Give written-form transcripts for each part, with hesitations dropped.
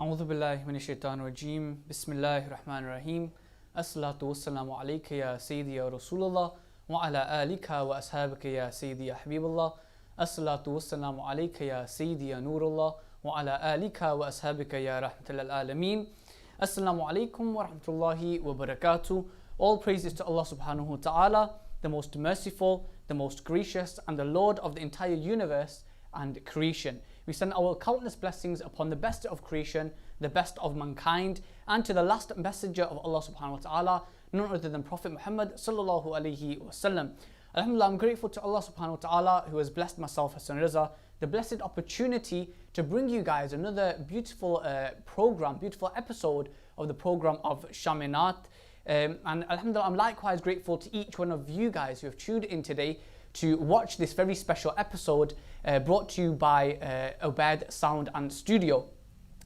أعوذ بالله من الشيطان الرجيم بسم الله الرحمن الرحيم الصلاة والسلام عليك يا سيدي يا رسول الله وعلى آلك وأصحابك يا سيدي يا حبيب الله الصلاة والسلام عليك يا سيدي يا نور الله وعلى آلك وأصحابك يا رحمة للعالمين Assalamu alaikum wa rahmatullahi wa barakatuh. All praises to Allah subhanahu wa ta'ala, the most merciful, the most gracious, and the Lord of the entire universe and creation. We send our countless blessings upon the best of creation, the best of mankind, and to the last messenger of Allah subhanahu wa ta'ala, none other than Prophet Muhammad sallallahu alaihi wasallam. Alhamdulillah, I'm grateful to Allah subhanahu wa ta'ala who has blessed myself, Hussain, the blessed opportunity to bring you guys another beautiful program, beautiful episode of the program of Sham-E-Naat. And Alhamdulillah, I'm likewise grateful to each one of you guys who have tuned in today to watch this very special episode brought to you by Ubaid Sound and Studio.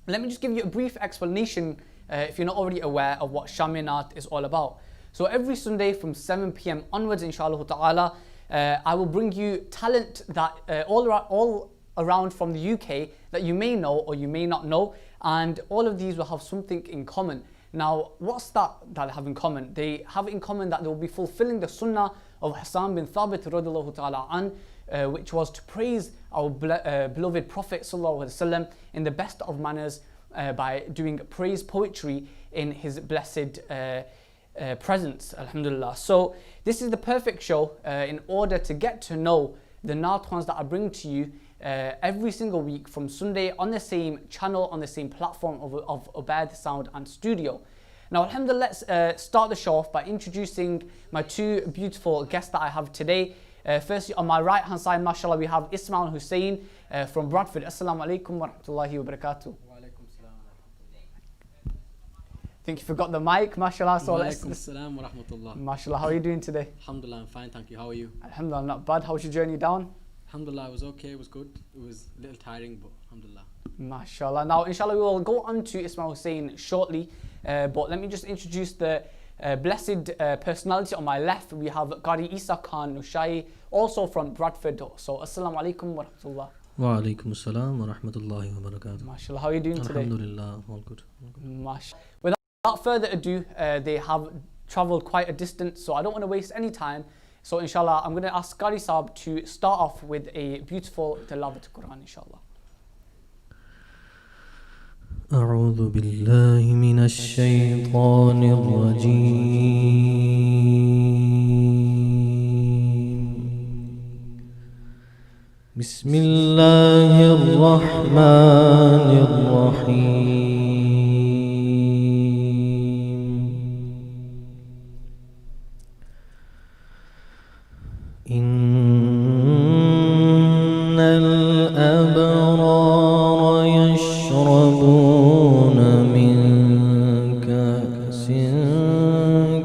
Let me just give you a brief explanation if you're not already aware of what Sham-E-Naat is all about. So every Sunday from 7 p.m. onwards, inshallah ta'ala, I will bring you talent that all around from the UK that you may know or you may not know, and all of these will have something in common. Now, what's that they have in common? They have in common that they will be fulfilling the sunnah of Hussain bin Thabit radiyallahu ta'ala an, which was to praise our beloved Prophet sallallahu alaihi wasallam in the best of manners by doing praise poetry in his blessed presence, alhamdulillah. So this is the perfect show in order to get to know the Naatwans that I bring to you every single week from Sunday on the same channel, on the same platform of Ubaid Sound and Studio. Now, alhamdulillah, let's start the show off by introducing my two beautiful guests that I have today. Firstly, on my right hand side, mashallah, we have Ismail and Hussain from Bradford. Assalamu alaikum wa rahmatullahi wa barakatuh. I think you forgot the mic, mashallah. So Assalamu wa rahmatullah. Mashallah, how are you doing today? Alhamdulillah, I'm fine, thank you. How are you? Alhamdulillah, not bad. How was your journey down? Alhamdulillah, it was okay, it was good. It was a little tiring, but alhamdulillah. Mashallah. Now, inshallah, we will go on to Ismail Hussain shortly. But let me just introduce the blessed personality on my left. We have Qari Eesa Khan Noshahi, also from Bradford. So, assalamu alaikum wa rahmatullah. Wa alaikum assalam wa rahmatullahi wa barakatuh. Mashallah, how are you doing today? Alhamdulillah, all good. Mashallah. Without further ado, they have travelled quite a distance, so I don't want to waste any time. So inshallah, I'm going to ask Qari Saab to start off with a beautiful tilawat Quran, inshallah. أعوذ بالله من الشيطان الرجيم بسم الله الرحمن الرحيم إن الأبرار يشربون من كأس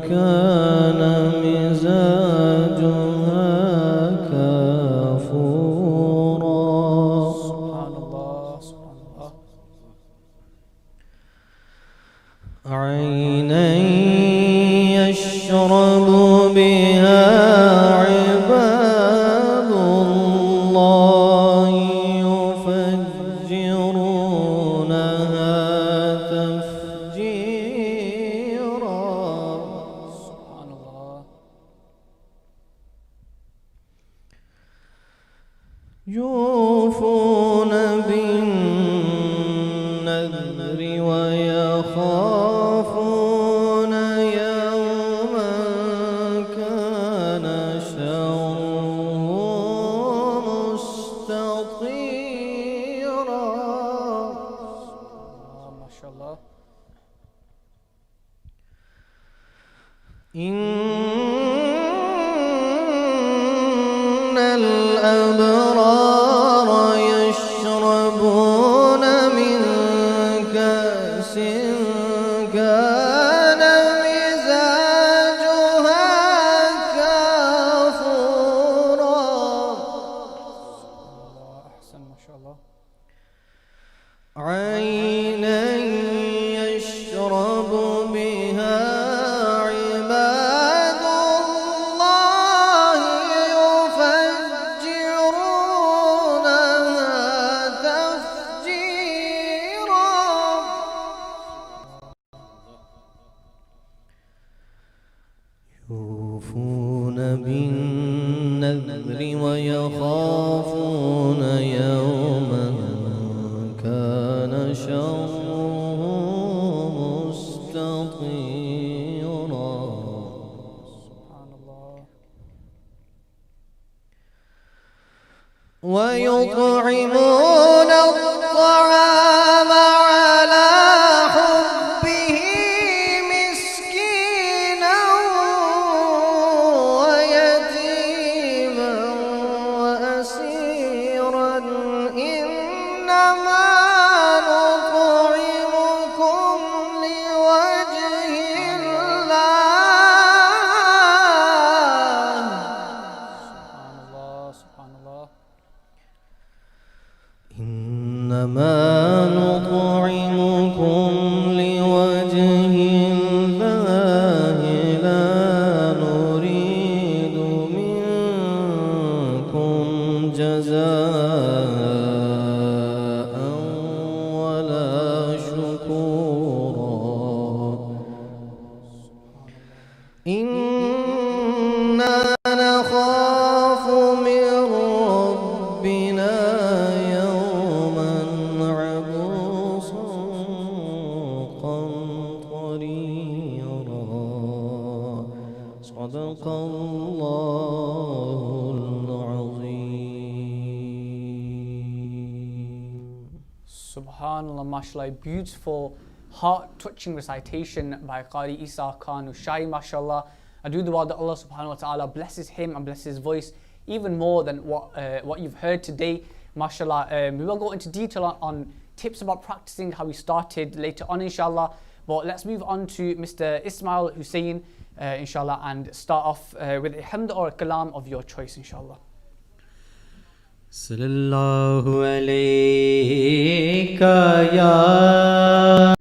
كان مزاجها كافورا Subhanallah. عينا يشرب بها عباد الله يفجرونها تفجيرا Subhanallah. يوفون بالنذر ويخافون يوما كان شره مستطيرا Mashallah. إن الأبرار يشربون من كأس كان مزاجها كافورا أحسن ما شاء الله. عينا يشرب بها عباد يوفون بالنذر ويخافون يوما كان شره مستطيرا ويطعمون الطعام على حبه مسكينا ويتيما وأسيرا إنما نطعمكم لوجه الله سبحان الله إنما نطعمكم لوجه الله لا نريد منكم جزاء ولا شكورا إنا نخاف من ربنا يوما عبوسا قمطريرا صدق الله العظيم. Subhanallah, mashallah, a beautiful, heart-touching recitation by Qari Eesa Noshahi, mashallah. I do dua that Allah subhanahu wa ta'ala blesses him and blesses his voice even more than what you've heard today, mashallah. We will go into detail on tips about practicing, how we started later on, inshallah. But let's move on to Mr. Ismail, Hussain, inshallah, and start off with a hamd or a kalam of your choice, inshallah. Sallallahu alayka ya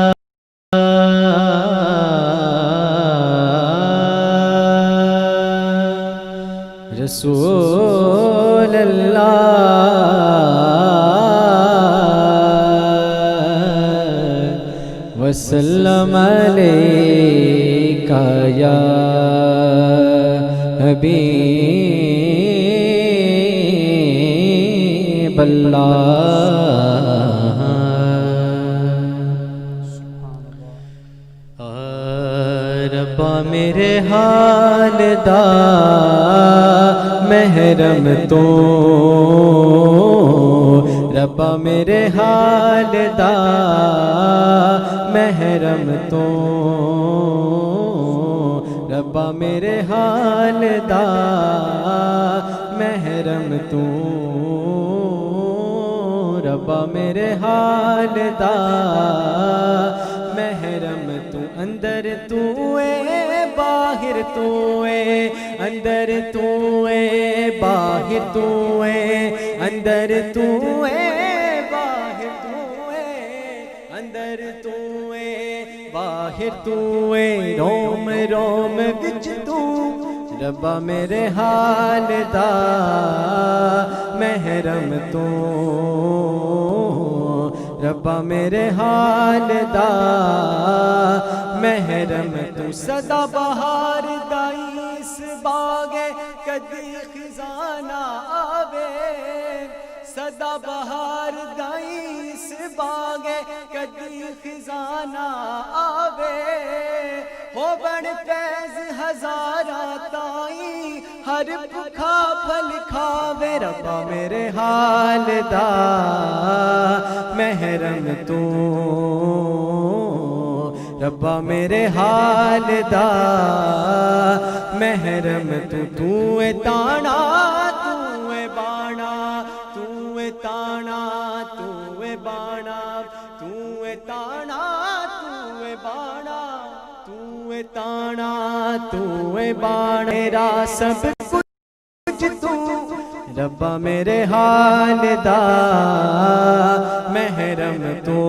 Rasool Allah wa sallam alayka ya Habib Allah. ربا میرے حال دا محرم تو ربا میرے حال دا محرم تو ربا میرے حال دا محرم تو ربا میرے حال دا محرم تو اندر تو اے باہر تو اے اندر تو اے باہر تو اے اندر تو اے باہر تو اے اندر تو اے باہر تو اے روم روم وچ تو ربا میرے حال دا محرم تو ربا میرے حال دا محرم تو سدا بہار دائی اس باغے کدی خزانہ آوے سدا بہار دائی اس باغے کدی خزانہ آوے ہو بن فیض ہزارہ تائی ہر بھکھا پھل کھاوے ربا میرے حال دا محرم تو ربا میرے حال دا محرم تو اے تانا تو اے بانا تو اے تانا تو اے بانا تو اے تانا تو اے بانا تو اے تانا تو اے بانا میرا سب کچھ تو ربا میرے حال دا محرم تو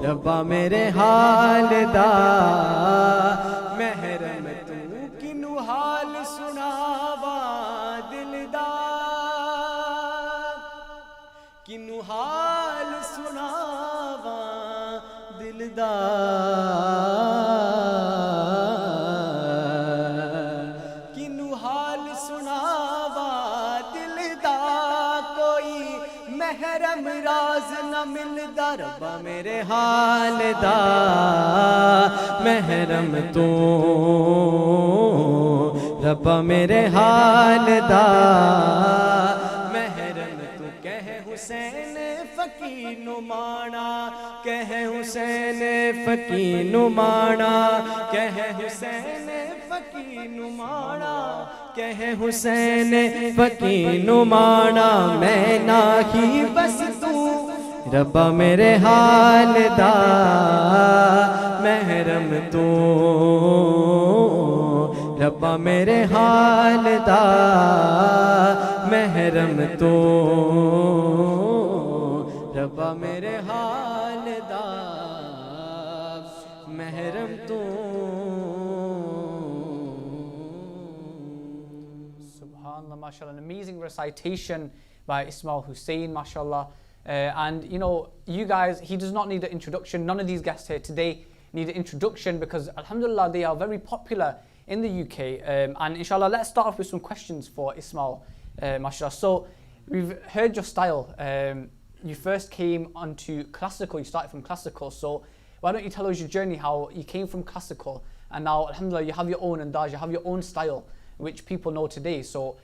ربا میرے حال دا محرم تو کنو حال سناوا دل دا کنو حال سناوا دل دا میرے حال دا محرم تو ربا میرے حال دا محرم تو کہہ حسین فقیر نمانا کہہ حسین فقیر نمانا کہہ حسین فقیر نمانا کہہ حسین فقیر نمانا میں ناہی بس تو ربا میرے حال دا محرم تو ربا میرے حال دا محرم تو ربا میرے حال دا محرم تو Subhanallah, mashallah, an amazing recitation by Ismail Hussain, mashallah. And you know, you guys, he does not need an introduction. None of these guests here today need an introduction because alhamdulillah they are very popular in the UK. And inshallah, let's start off with some questions for Ismail, mashallah. So we've heard your style. You first came onto classical, you started from classical. So why don't you tell us your journey, how you came from classical and now alhamdulillah you have your own andaz, you have your own style which people know today. So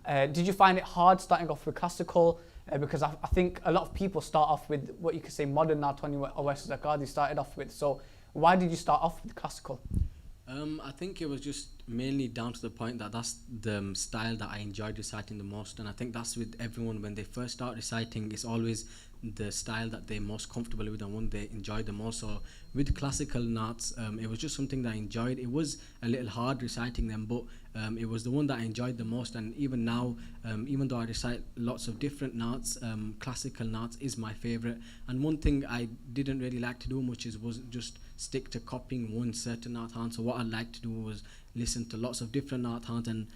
did you find it hard starting off with classical? Because I think a lot of people start off with what you could say modern Naat or West Zakadi started off with. So why did you start off with classical? I think it was just mainly down to the point that that's the style that I enjoyed reciting the most, and I think that's with everyone when they first start reciting, it's always the style that they're most comfortable with and one they enjoy the most. So with classical Naats, it was just something that I enjoyed. It was a little hard reciting them, but it was the one that I enjoyed the most. And even now, even though I recite lots of different Naats, classical Naats is my favorite. And one thing I didn't really like to do much was just stick to copying one certain Naat. So what I liked to do was listen to lots of different Naat and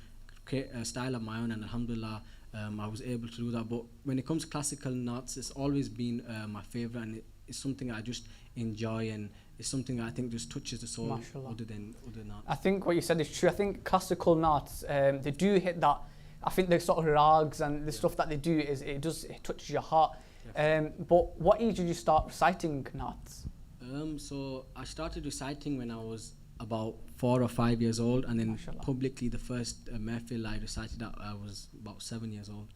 create a style of my own, and alhamdulillah I was able to do that. But when it comes to classical Naats, it's always been my favorite, and it's something I just enjoy, and it's something I think just touches the soul. Mashallah. Other than Naats. I think what you said is true. I think classical Naats, they do hit that. I think the sort of rags and the stuff that they do it touches your heart. But what age did you start reciting Naats? So I started reciting when I was about 4 or 5 years old, and then mashallah, publicly the first mehfil I recited that I was about 7 years old.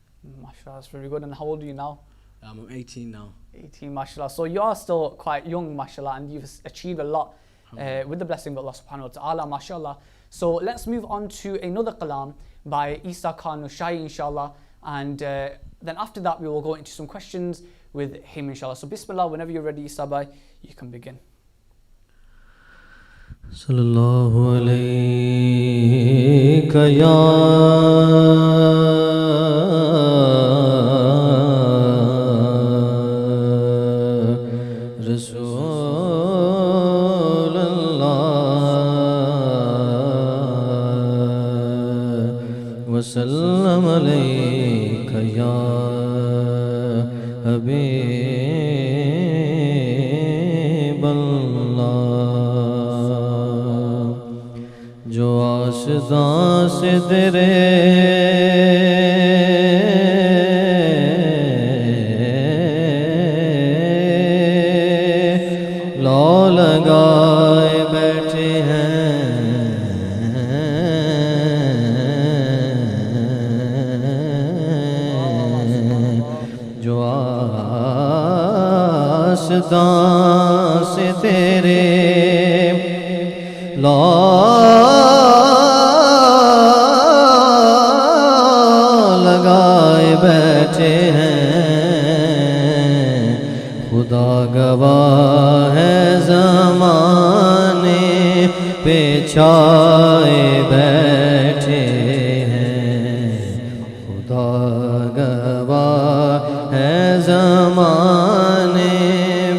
Mashallah, that's very good. And how old are you now? I'm 18 now. 18, mashallah. So you are still quite young, mashallah, and you've achieved a lot with the blessing of Allah subhanahu wa ta'ala, mashallah. So let's move on to another kalam by Eesa Khan Noshahi, inshallah, and then after that we will go into some questions with him, inshallah. So bismillah, whenever you're ready, Eesa bhai, you can begin. Sallallahu alayka ya Rasulullah wa sallam alayka ya Habiballah. جو آشداں سے تیرے لو لگائے بیٹھے ہیں جو آشداں سے تیرے لو لگائے بیٹھے ہیں خدا گواہ ہے زمانے پہ چھائے بیٹھے ہیں خدا گواہ ہے زمانے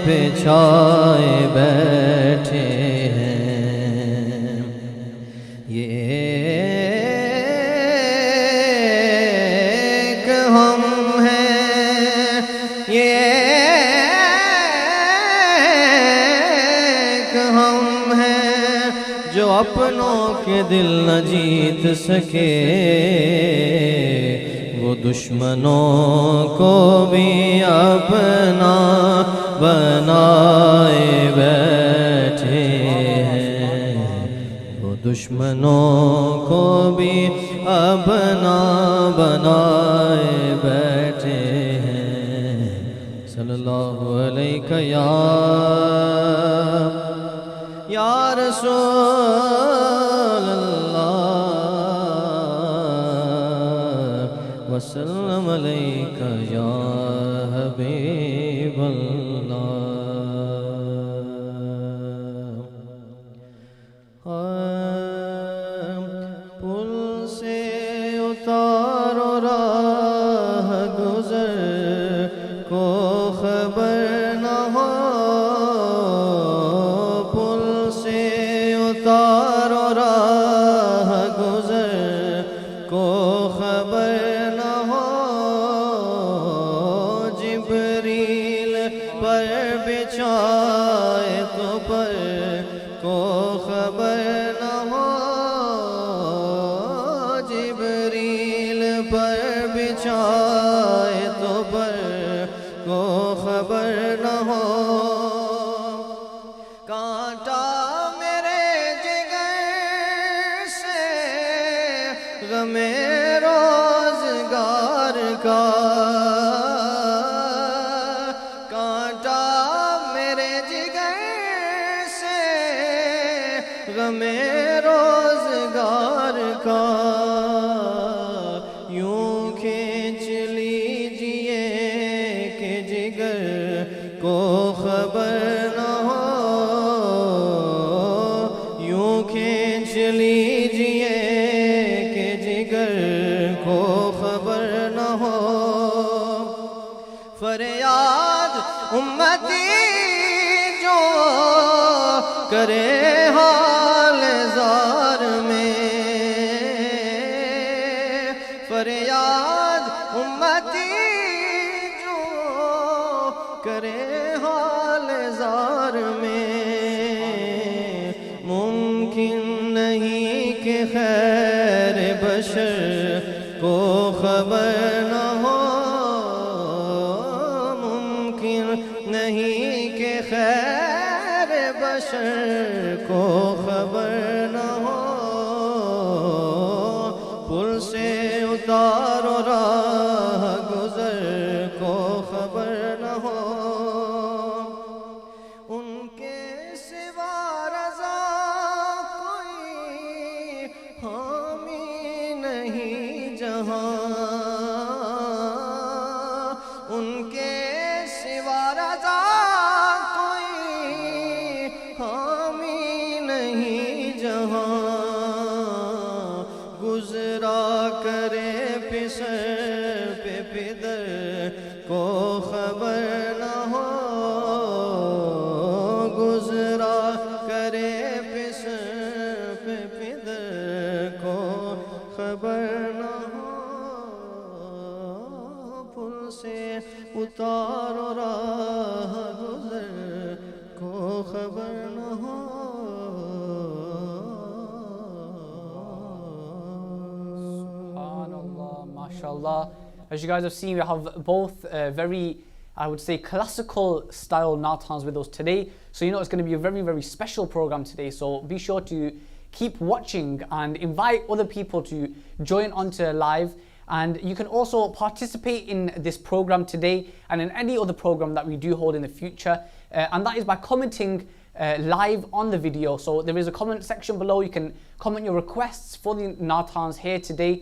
پہ چھائے بیٹھے اپنوں کے دل نہ جیت سکے وہ وہ دشمنوں کو بھی اپنا بنائے بیٹھے ہیں، وہ دشمنوں کو بھی اپنا بنائے بیٹھے ہیں۔ صلی اللہ علیہ یا رسول اللہ، وسلم علیک یا حبیب اللہ۔ پل سے اتارو راہ گزر کو خبر نہ ہو، پل سے اتارو راہ گزر کو خبر نہ ہو، جبریل پر بچھائے تو پر کو خبر نہ ہو، جبریل پر بچھائے تو پر کو خبر نہ ہو، کانٹا میرے جگر سے غم روزگار کا، کانٹا میرے جگر سے غم روزگار کا، یوں کھینچ لیجئے کہ جگر کو خبر نہ ہو، یوں کھینچ لیجئے کہ جگر کو خبر نہ ہو، فریاد امتی جو کرے حال زار میں، فریاد امتی جو کرے حال زار میں، ممکن نہیں کہ خیر بشر کو خبر نہ ہو، ممکن نہیں کہ خیر بشر کو خبر نہ ہو، پل سے اتارو راہ گزر کو خبر نہ ہو، ان کے سوا رضا کوئی حامی نہیں جہاں، ان کے سوا رضا کوئی حامی نہیں جہاں، گزرا کرے پسر پہ پدر کو خبر نہ ہو، گزرا کرے پسر پہ پدر کو خبر نہ ہو، پل سے اتارو راہ گزر کو خبر نہ ہو۔ SubhanAllah, mashallah. As you guys have seen, we have both very, I would say, classical style Naatans with us today. So you know it's going to be a very, very special program today. So be sure to keep watching and invite other people to join onto live. And you can also participate in this program today and in any other program that we do hold in the future. And that is by commenting live on the video. So there is a comment section below. You can comment your requests for the Naatans here today.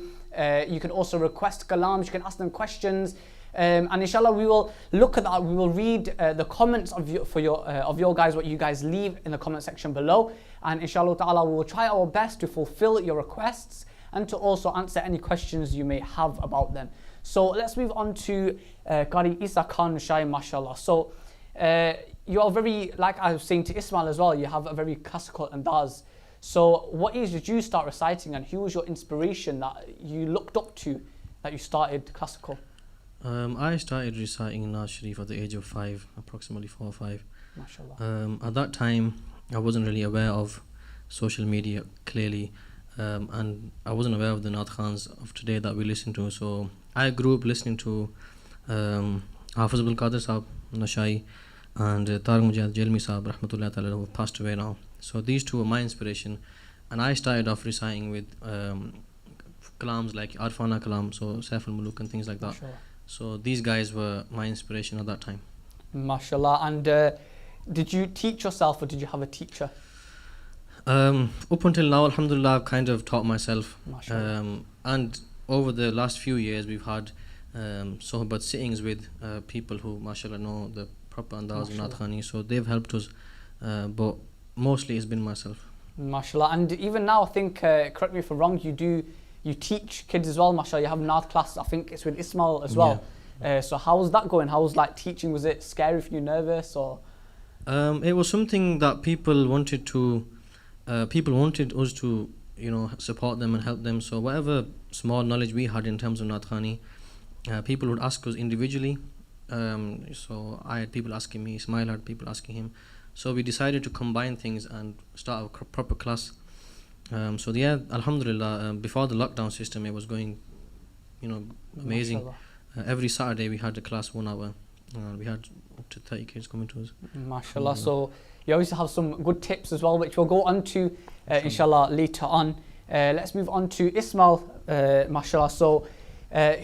You can also request kalams. You can ask them questions. And inshallah we will look at that. We will read the comments of your guys, what you guys leave in the comment section below. And inshallah ta'ala we will try our best to fulfill your requests and to also answer any questions you may have about them. So let's move on to Qari Eesa Khan Noshahi, mashallah. So you are very, like I was saying to Ismail as well, you have a very classical andaz. So what age did you start reciting, and who was your inspiration that you looked up to that you started classical? I started reciting Naat Sharif at the age of 5, approximately 4 or 5. MashaAllah. At that time, I wasn't really aware of social media clearly, and I wasn't aware of the Naat Khans of today that we listen to. So I grew up listening to Hafiz Abdul Qadir Sahab, Noshahi, and Tariq Mujahid Jalmi Sahab, Rahmatullah Ta'ala, who passed away now. So these two were my inspiration. And I started off reciting with kalams like Arfana Kalam, so Saif al-Muluk and things like that. Mashallah. So these guys were my inspiration at that time. Mashallah. And did you teach yourself, or did you have a teacher? Up until now, alhamdulillah, I've kind of taught myself. Mashallah. And over the last few years, we've had sohbat sittings with people who, mashallah, know the proper andaz of Naat Khani. So they've helped us, but mostly it's been myself. Mashallah. And even now, I think, correct me if I'm wrong, you teach kids as well, mashallah. You have Naat class, I think it's with Ismail as well. So how's that going? How's like teaching? Was it scary for you, nervous, or? It was something that people wanted us to, support them and help them. So whatever small knowledge we had in terms of Naat Khani, people would ask us individually. So I had people asking me, Ismail had people asking him. So we decided to combine things and start a proper class. So yeah, alhamdulillah, before the lockdown system, it was going, amazing. Every Saturday we had a class 1 hour. We had up to 30 kids coming to us. Mashallah. So you obviously have some good tips as well, which we'll go on to inshallah later on. Let's move on to Ismail, mashallah. So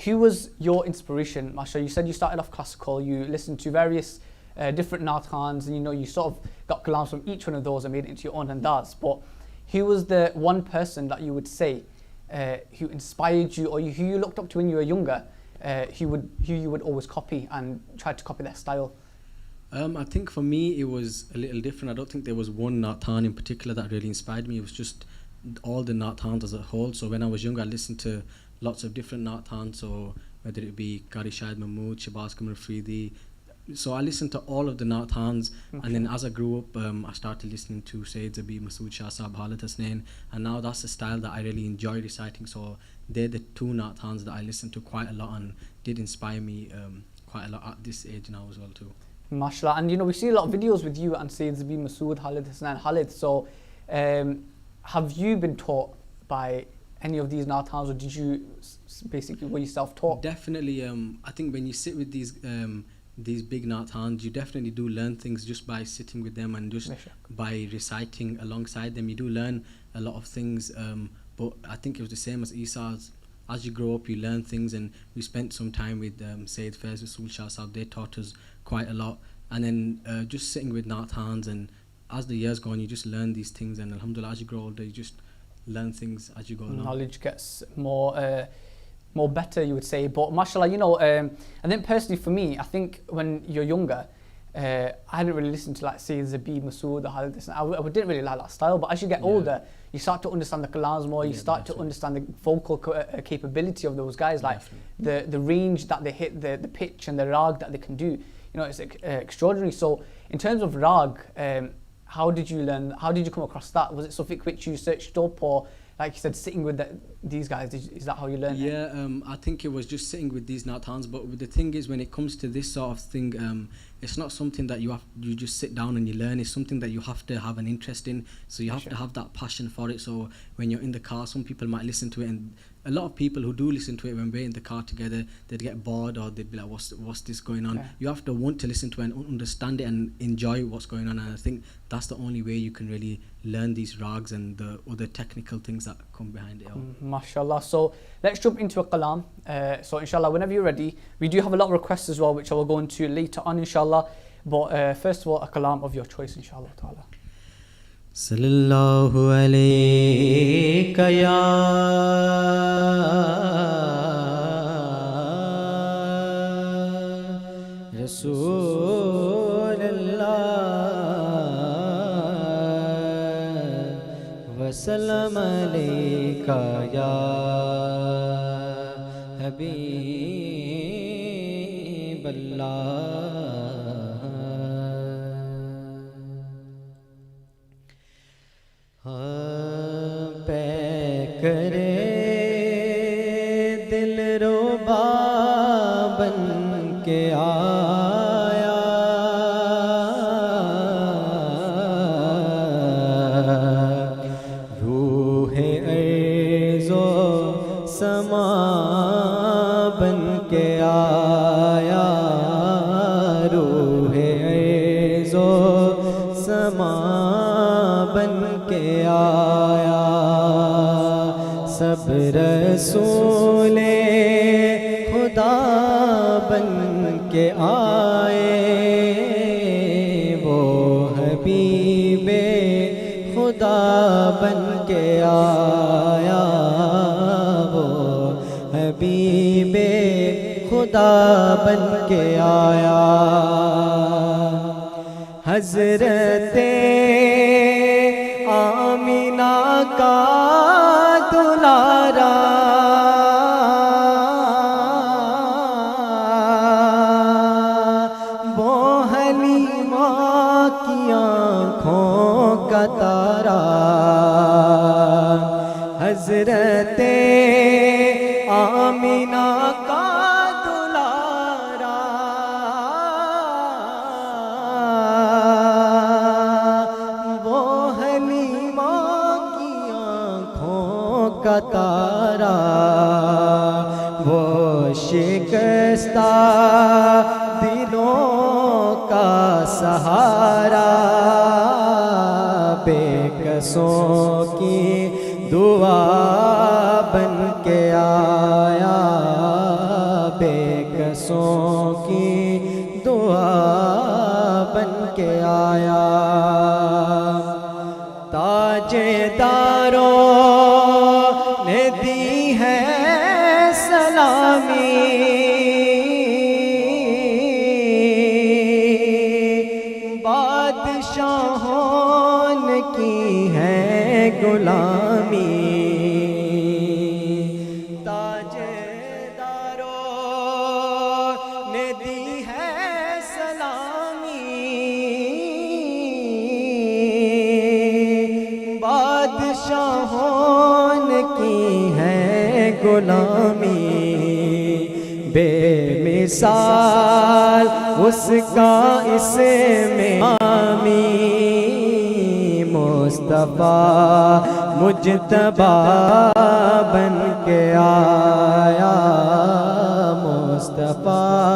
who was your inspiration, mashallah? You said you started off classical, you listened to various different Naat Khans, and you sort of got kalams from each one of those and made it into your own andaz. But who was the one person that you would say who inspired you, or who you looked up to when you were younger, who you would always copy and try to copy their style? I think for me it was a little different. I don't think there was one Naat Khan in particular that really inspired me. It was just all the Naat Khans as a whole. So when I was younger, I listened to lots of different Naat Khans, so whether it be Qari Shahid Mahmood, Shabazz Qamar Afridi. So I listened to all of the Naat Khans, and then as I grew up, I started listening to Sayyid Zabi, Masood Shah Sahab, Khalid Hussain, and now that's the style that I really enjoy reciting. So they're the two Naat Khans that I listen to quite a lot and did inspire me quite a lot at this age now as well too. Mashallah. And we see a lot of videos with you and Sayyid Zabi, Masood, Khalid Hussain, Khalid. So have you been taught by any of these Naat Khans, or did you basically, were you self-taught? Definitely. I think when you sit with these big Naat Khans, you definitely do learn things just by sitting with them and just by reciting alongside them. You do learn a lot of things, but I think it was the same as Eesa. As you grow up, you learn things, and we spent some time with Sayyid Faiz Rasool Shah Sahab. They taught us quite a lot, and then just sitting with Naat Khans, and as the years go on, you just learn these things, and alhamdulillah, as you grow older, you just learn things as you go along. Knowledge gets more better, you would say. But mashallah, and then personally for me, I think when you're younger, I didn't really listen to like Sayyid Zabi, Masood, I didn't really like that style. But as you get older, you start to understand the kalams more. You start to understand the vocal capability of those guys, like the range that they hit, the pitch and the rag that they can do. It's extraordinary. So in terms of rag, how did you learn? How did you come across that? Was it something which you searched up, or like you said, sitting with these guys? Is that how you learned? Yeah, I think it was just sitting with these Naat Khans. But the thing is, when it comes to this sort of thing, it's not something that you just sit down and you learn. It's something that you have to have an interest in. So you have to have that passion for it. So when you're in the car, some people might listen to it, and a lot of people who do listen to it, when we're in the car together, they'd get bored, or they'd be like, what's this going on? You have to want to listen to it and understand it and enjoy what's going on. And I think that's the only way you can really learn these rags and the other technical things that come behind it all. Mashallah. So let's jump into a kalam. So inshallah, whenever you're ready, we do have a lot of requests as well, which I will go into later on inshallah. But first of all, a kalam of your choice inshallah ta'ala. Sallallahu alayka ya Rasulullah wa salam alayka ya Habiballah. करे दिल रुबा बन के आया रूह अर्ज़ो समा बन کے آیا سب رسول خدا بن کے آئے وہ حبیب خدا بن کے آیا وہ حبیب خدا بن کے آیا حضرت آمینہ کا دلارا وہ حلیمہ کی آنکھوں کا تارا حضرت آمینہ کا کا تارا وہ شکستہ دلوں کا سہارا بے کسوں کی دعا بن کے آیا بے کسوں کی دعا بن کے آیا تاجداروں نے دی ہے سلامی بادشاہوں نے کی ہے غلامی تاجداروں نے دی ہے سلامی بادشاہوں نے کی ہے غلامی بے مثال اس کا اس میں آمی مصطفیٰ مجتبی بن کے آیا مصطفیٰ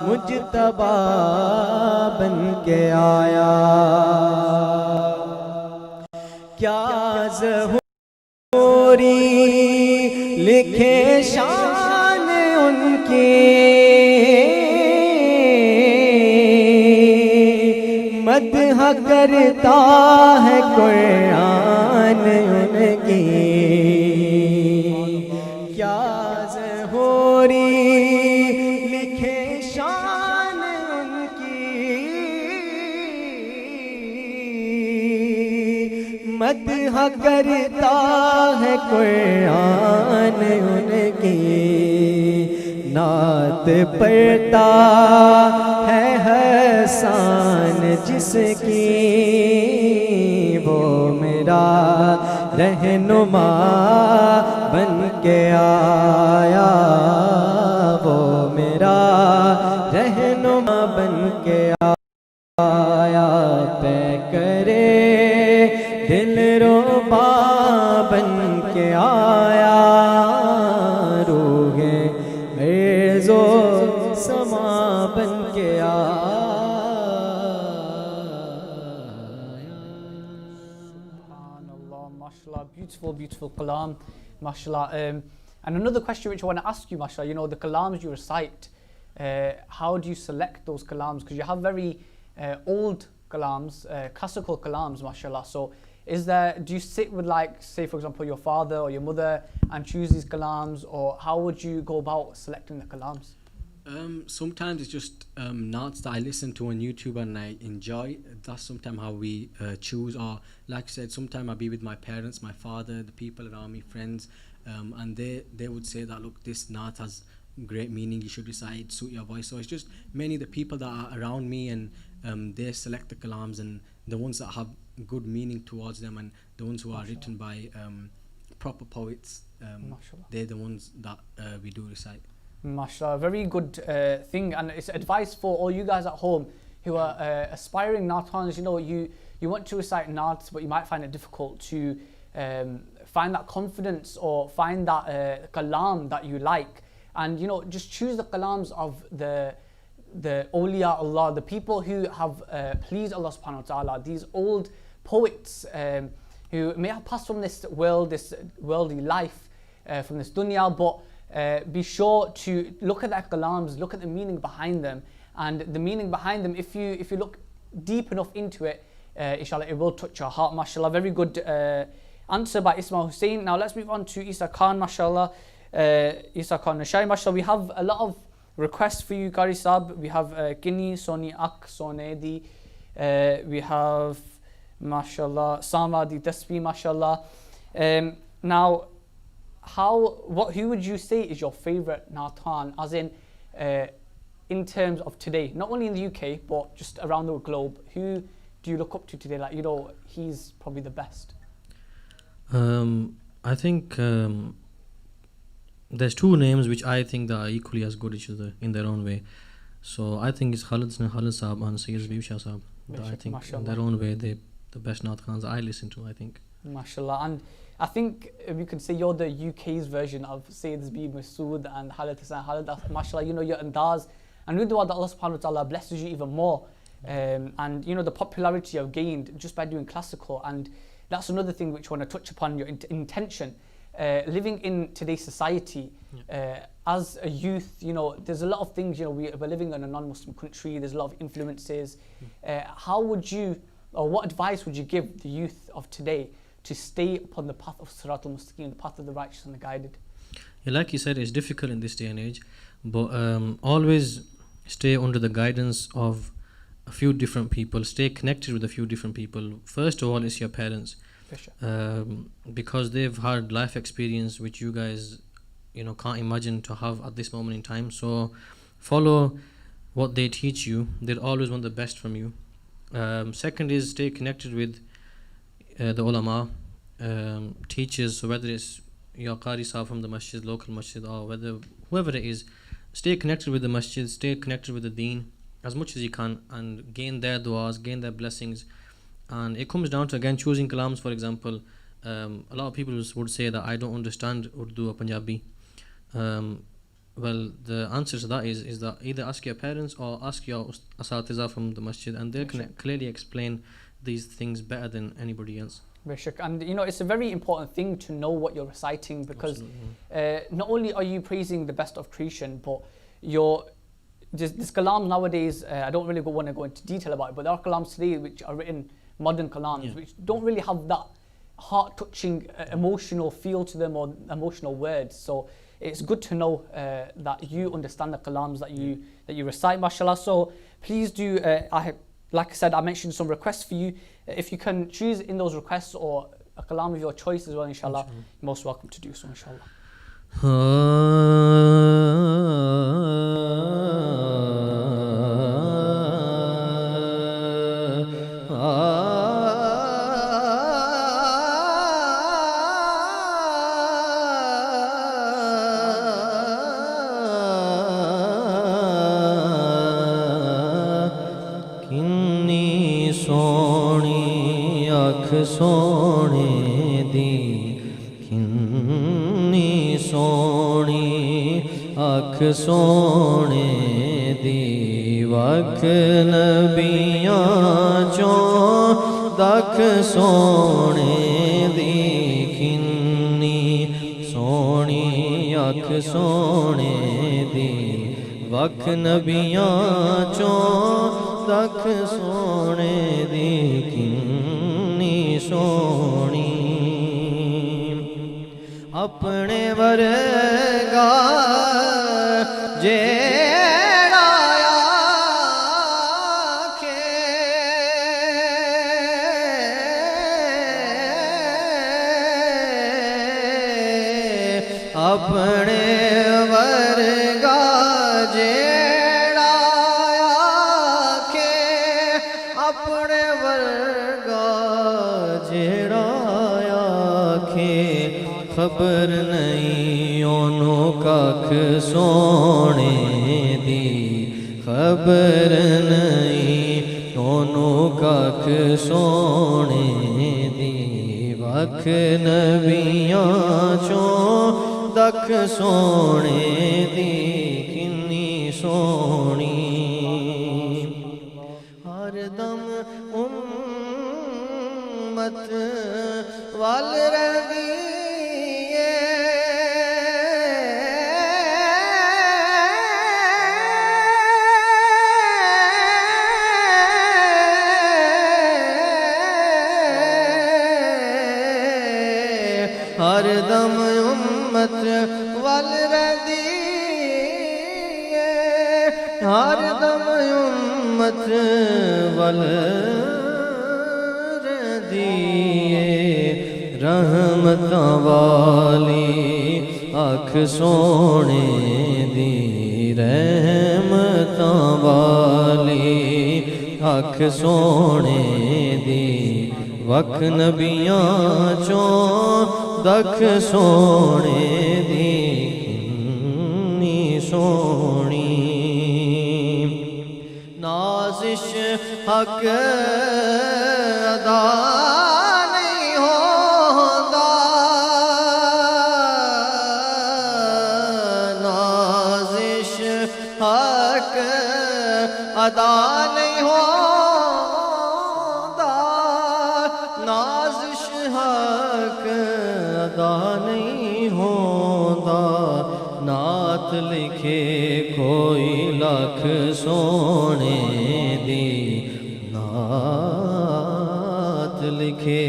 مجتبی بن کے آیا کیا ظہوری لکھے شان ان کی مدح کرتا ہے قرآن ان کی کیا ظہوری لکھے شان ان کی مدح کرتا ہے قرآن ان کی نعت پڑھتا ہے حسین جس کی وہ میرا رہنما بن کے آیا وہ میرا رہنما بن کے آیا طے کرے دل ربا بن کے آیا روح عرض و سما بن کے Subhanallah, mashallah, beautiful kalam, mashallah. And another question which I want to ask you, mashallah, you know, the kalams you recite, how do you select those kalams? Because you have very old kalams, classical kalams, mashallah. So do you sit with, like, say for example your father or your mother and choose these kalams, or how would you go about selecting the kalams? Sometimes it's just naats that I listen to on YouTube and I enjoy. That's sometimes how we choose. Or like I said, sometimes I'll be with my parents, my father, the people around me, friends, and they would say that, look, this naat has great meaning, you should recite, suit your voice. So it's just mainly the people that are around me, and they select the kalams, and the ones that have good meaning towards them, and the ones who are written by proper poets, they're the ones that we do recite. MashaAllah, very good thing, and it's advice for all you guys at home who are aspiring naatans. You know, you want to recite naats, but you might find it difficult to find that confidence or find that kalam that you like. And, you know, just choose the kalams of the awliya Allah, the people who have pleased Allah subhanahu wa ta'ala, these old poets who may have passed from this world, this worldly life, from this dunya, but be sure to look at their kalams, look at the meaning behind them, and the meaning behind them, if you look deep enough into it, inshallah, it will touch your heart. Mashallah, very good answer by Ismail Hussain. Now let's move on to Eesa Khan. Mashallah, Eesa Khan Noshahi. Mashallah, we have a lot of requests for you, Qari Sahib. We have Kini, Soni Ak, Sonedi. We have, mashallah, Samadi Tasbih, mashallah. Now, who would you say is your favourite Naatan, as in terms of today, not only in the UK, but just around the globe? Who do you look up to today? Like, he's probably the best. I think there's two names which I think that are equally as good each other in their own way. So I think it's Khalid Sahab and Sayyid Habib Shah Sahab. I think in their own way, they're the best Naat Khans I listen to, I think. MashaAllah. And I think we could say you're the UK's version of Sayyid Habib Masood and Khalid Hussain. MashaAllah, your andaz. And with dua that Allah subhanahu wa ta'ala blesses you even more. And the popularity you've gained just by doing classical. And that's another thing which I want to touch upon, your intention. Living in today's society, as a youth, there's a lot of things, we're living in a non-Muslim country, there's a lot of influences. How would you, or what advice would you give the youth of today to stay upon the path of Siratul Mustaqim, the path of the righteous and the guided? Yeah, like you said, it's difficult in this day and age, but always stay under the guidance of a few different people, stay connected with a few different people. First of all, it's your parents. Because they've had life experience which you guys can't imagine to have at this moment in time. So follow what they teach you. They'll always want the best from you. Second is stay connected with the ulama, teachers. So whether it's your Qari Sahib from the masjid, local masjid, or whoever it is, stay connected with the masjid, stay connected with the deen as much as you can, and gain their du'as, gain their blessings. And it comes down to, again, choosing kalams. For example, a lot of people would say that I don't understand Urdu or Punjabi. Well, the answer to that is that either ask your parents or ask your asatiza from the masjid, and they can clearly explain these things better than anybody else. And it's a very important thing to know what you're reciting, because not only are you praising the best of creation, but this kalam nowadays, I don't really want to go into detail about it, but there are kalams today which are written, modern kalams, which don't really have that heart-touching emotional feel to them, or emotional words. So it's good to know that you understand the kalams that you recite, mashallah. So please do, like I said, I mentioned some requests for you. If you can choose in those requests or a kalam of your choice as well, inshallah, you're most welcome to do so, inshallah. सोने दी किन्नी सोनी अख सोने दी वख नबियां चों दख सोने दी किन्नी सोनी अख सोने दी वख नबियां चों दख सोने दी सोनी अपने वर्गा जेड़ा आखे अपने वर्गा जेड़ा आखे अपने वर्गा जेड़ा आखे खबर नहीं ओनों कख सोने दी खबर नहीं ओनों कख सोने दी वख नबियां चों दख सोने दी किन्नी सोनी हर दम उम्मत वाल रही हर दम उम्मत वाल रही हर दम उम्मत वाल रहमतां वाली अख सोने दी रहमतां वाली अख सोने दी वख नबियां चों दख सोने दी किन्नी सोनी नाज़िश हक अदा नहीं होंदा नाज़िश हक अदा नहीं होंदा नाज़िश हक अदा नहीं होंदा नात लिखे कोई लख सोने दी नात लिखे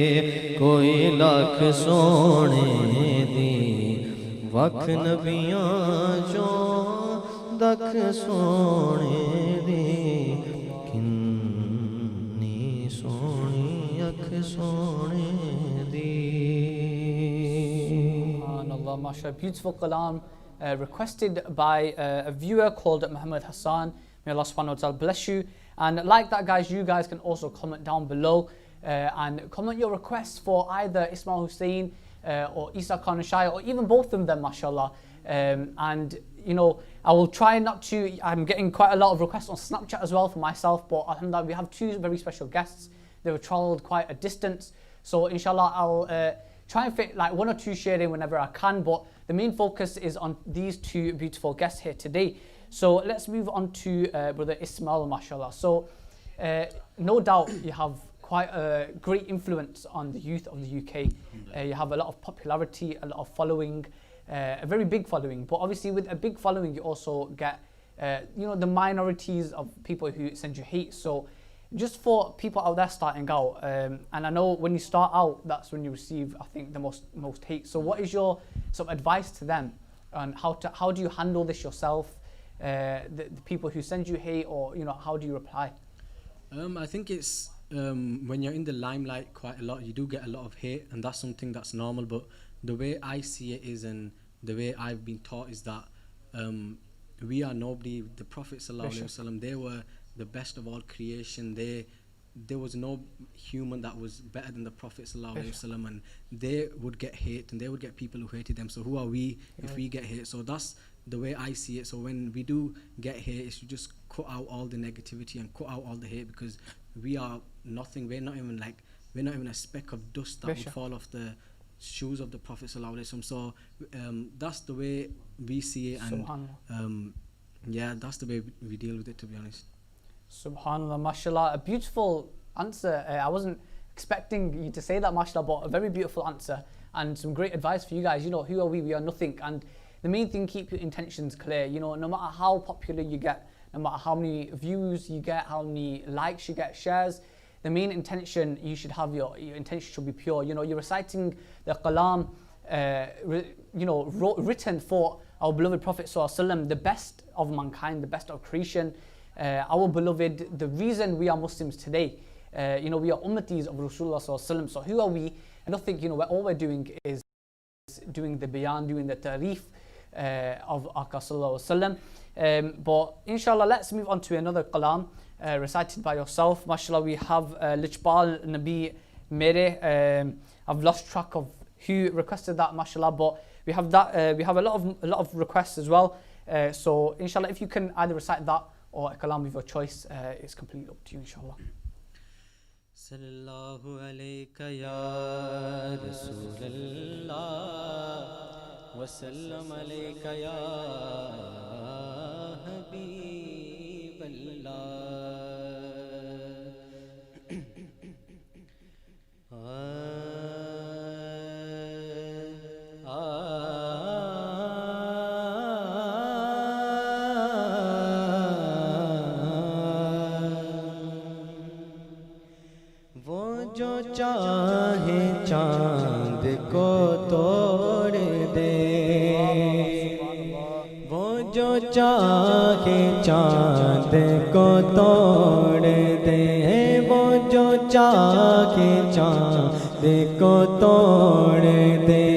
कोई लख सोने दी वख नबियां चों दख सोने दी किन्नी सोनी अख सोने दी SubhanAllah, mashallah, beautiful kalam requested by a viewer called Muhammad Hassan. May Allah subhanahu wa ta'ala bless you. And like that, guys, you guys can also comment down below and comment your requests for either Ismail Hussain or Eesa Noshahi, or even both of them, mashallah. And you know, I will try not to, I'm getting quite a lot of requests on Snapchat as well for myself, but alhamdulillah, we have two very special guests. They were travelled quite a distance, so inshallah I'll try and fit like one or two share in whenever I can, but the main focus is on these two beautiful guests here today. So let's move on to Brother Ismail, mashallah. So no doubt you have quite a great influence on the youth of the UK. You have a lot of popularity, a lot of following, a very big following. But obviously with a big following, you also get, you know, the minorities of people who send you hate. So just for people out there starting out, and I know when you start out, that's when you receive, I think, the most hate. So what is your sort of advice to them, and how do you handle this yourself? The people who send you hate, or you know, how do you reply? I think it's when you're in the limelight quite a lot, you do get a lot of hate, and that's something that's normal. But the way I see it is, and the way I've been taught is that we are nobody. The Prophet ﷺ, they were the best of all creation. There was no human that was better than the Prophet ﷺ, and they would get hate, and they would get people who hated them. So who are we if we get hate? So that's the way I see it. So when we do get hate, it's to just cut out all the negativity and cut out all the hate, because we are nothing. We're not even a speck of dust that would fall off the shoes of the Prophet ﷺ. So that's the way we see it, and yeah, that's the way we deal with it, to be honest. Subhanallah, mashallah, a beautiful answer. I wasn't expecting you to say that, mashallah, but a very beautiful answer and some great advice for you guys. You know, who are we? We are nothing. And the main thing, keep your intentions clear. You know, no matter how popular you get, no matter how many views you get, how many likes you get, shares, the main intention, you should have your intention should be pure. You know, you're reciting the kalam, you know, written for our beloved Prophet ﷺ, the best of mankind, the best of creation, our beloved, the reason we are Muslims today. You know, we are ummatis of Rasulullah ﷺ. So who are we? And I think, you know, all we're doing is doing the bayan, doing the tarif of Aka Sallallahu Alaihi Wasallam. But inshallah, let's move on to another kalam recited by yourself. MashaAllah, we have Lichbal Nabi Mere. I've lost track of who requested that, mashallah, but we have that. We have a lot of requests as well. So inshallah, if you can either recite that or a kalam of your choice, it's completely up to you, inshallah. Sallallahu alayka ya Rasulallah wa sallam alayka ya Habiballah. چاہے چاند کو توڑ دے، وہ جو چاہے چاند کو توڑ دے، وہ جو چاہے چاند کو توڑ دے،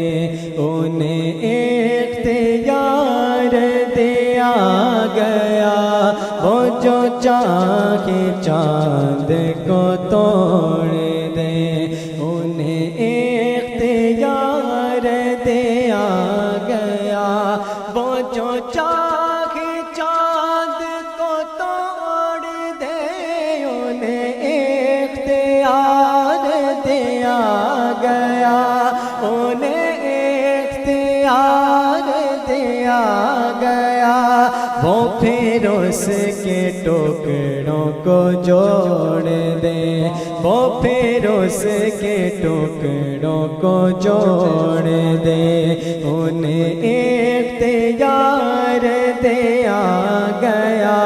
انہیں اختیار دیا گیا، وہ جو چاہے چاند کو توڑ دے، انہیں اختیار دیا گیا، وہ جو چاہے چاند کو توڑ دے، انہیں اختیار دیا گیا، انہیں اختیار دیا گیا، وہ پھر اس کے ٹکڑوں کو جوڑ دے، وہ پھر اس کے ٹکڑوں کو جوڑ دے، انہیں اختیار دیا گیا،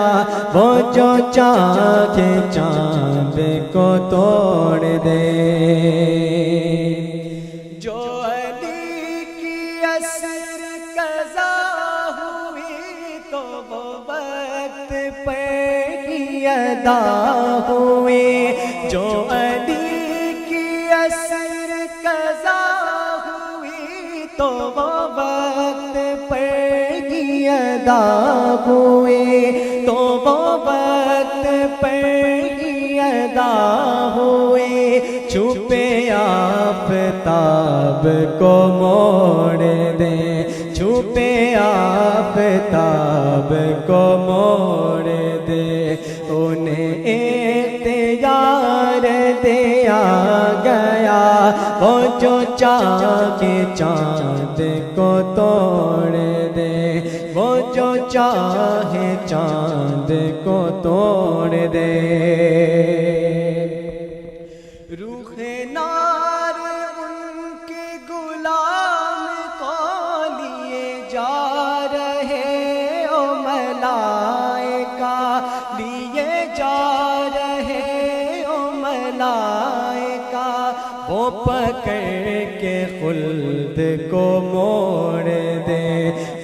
وہ جو چاہے چاند کو توڑ دے۔ جو علی کی عصر قضا ہوئی تو وہ وقت پہ ہی ادا ہوئی، جو علی کی عصر قضا ہوئی تو وہ وقت پہ ہی ادا ہوئی، تو وہ وقت پہ ہی ادا ہوئی، چھپے آفتاب کو موڑ دے، چھپے آفتاب کو موڑ دے، انہیں اختیار دیا گیا، وہ جو چاہے چاند کو توڑ دے، وہ جو چاہے چاند کو توڑ دے۔ روح نار ان کے غلام کو لیے جا رہے، او ملائکہ لیے جا رہے، او ملائکہ، وہ پکڑ کے خلد کو موڑ دے،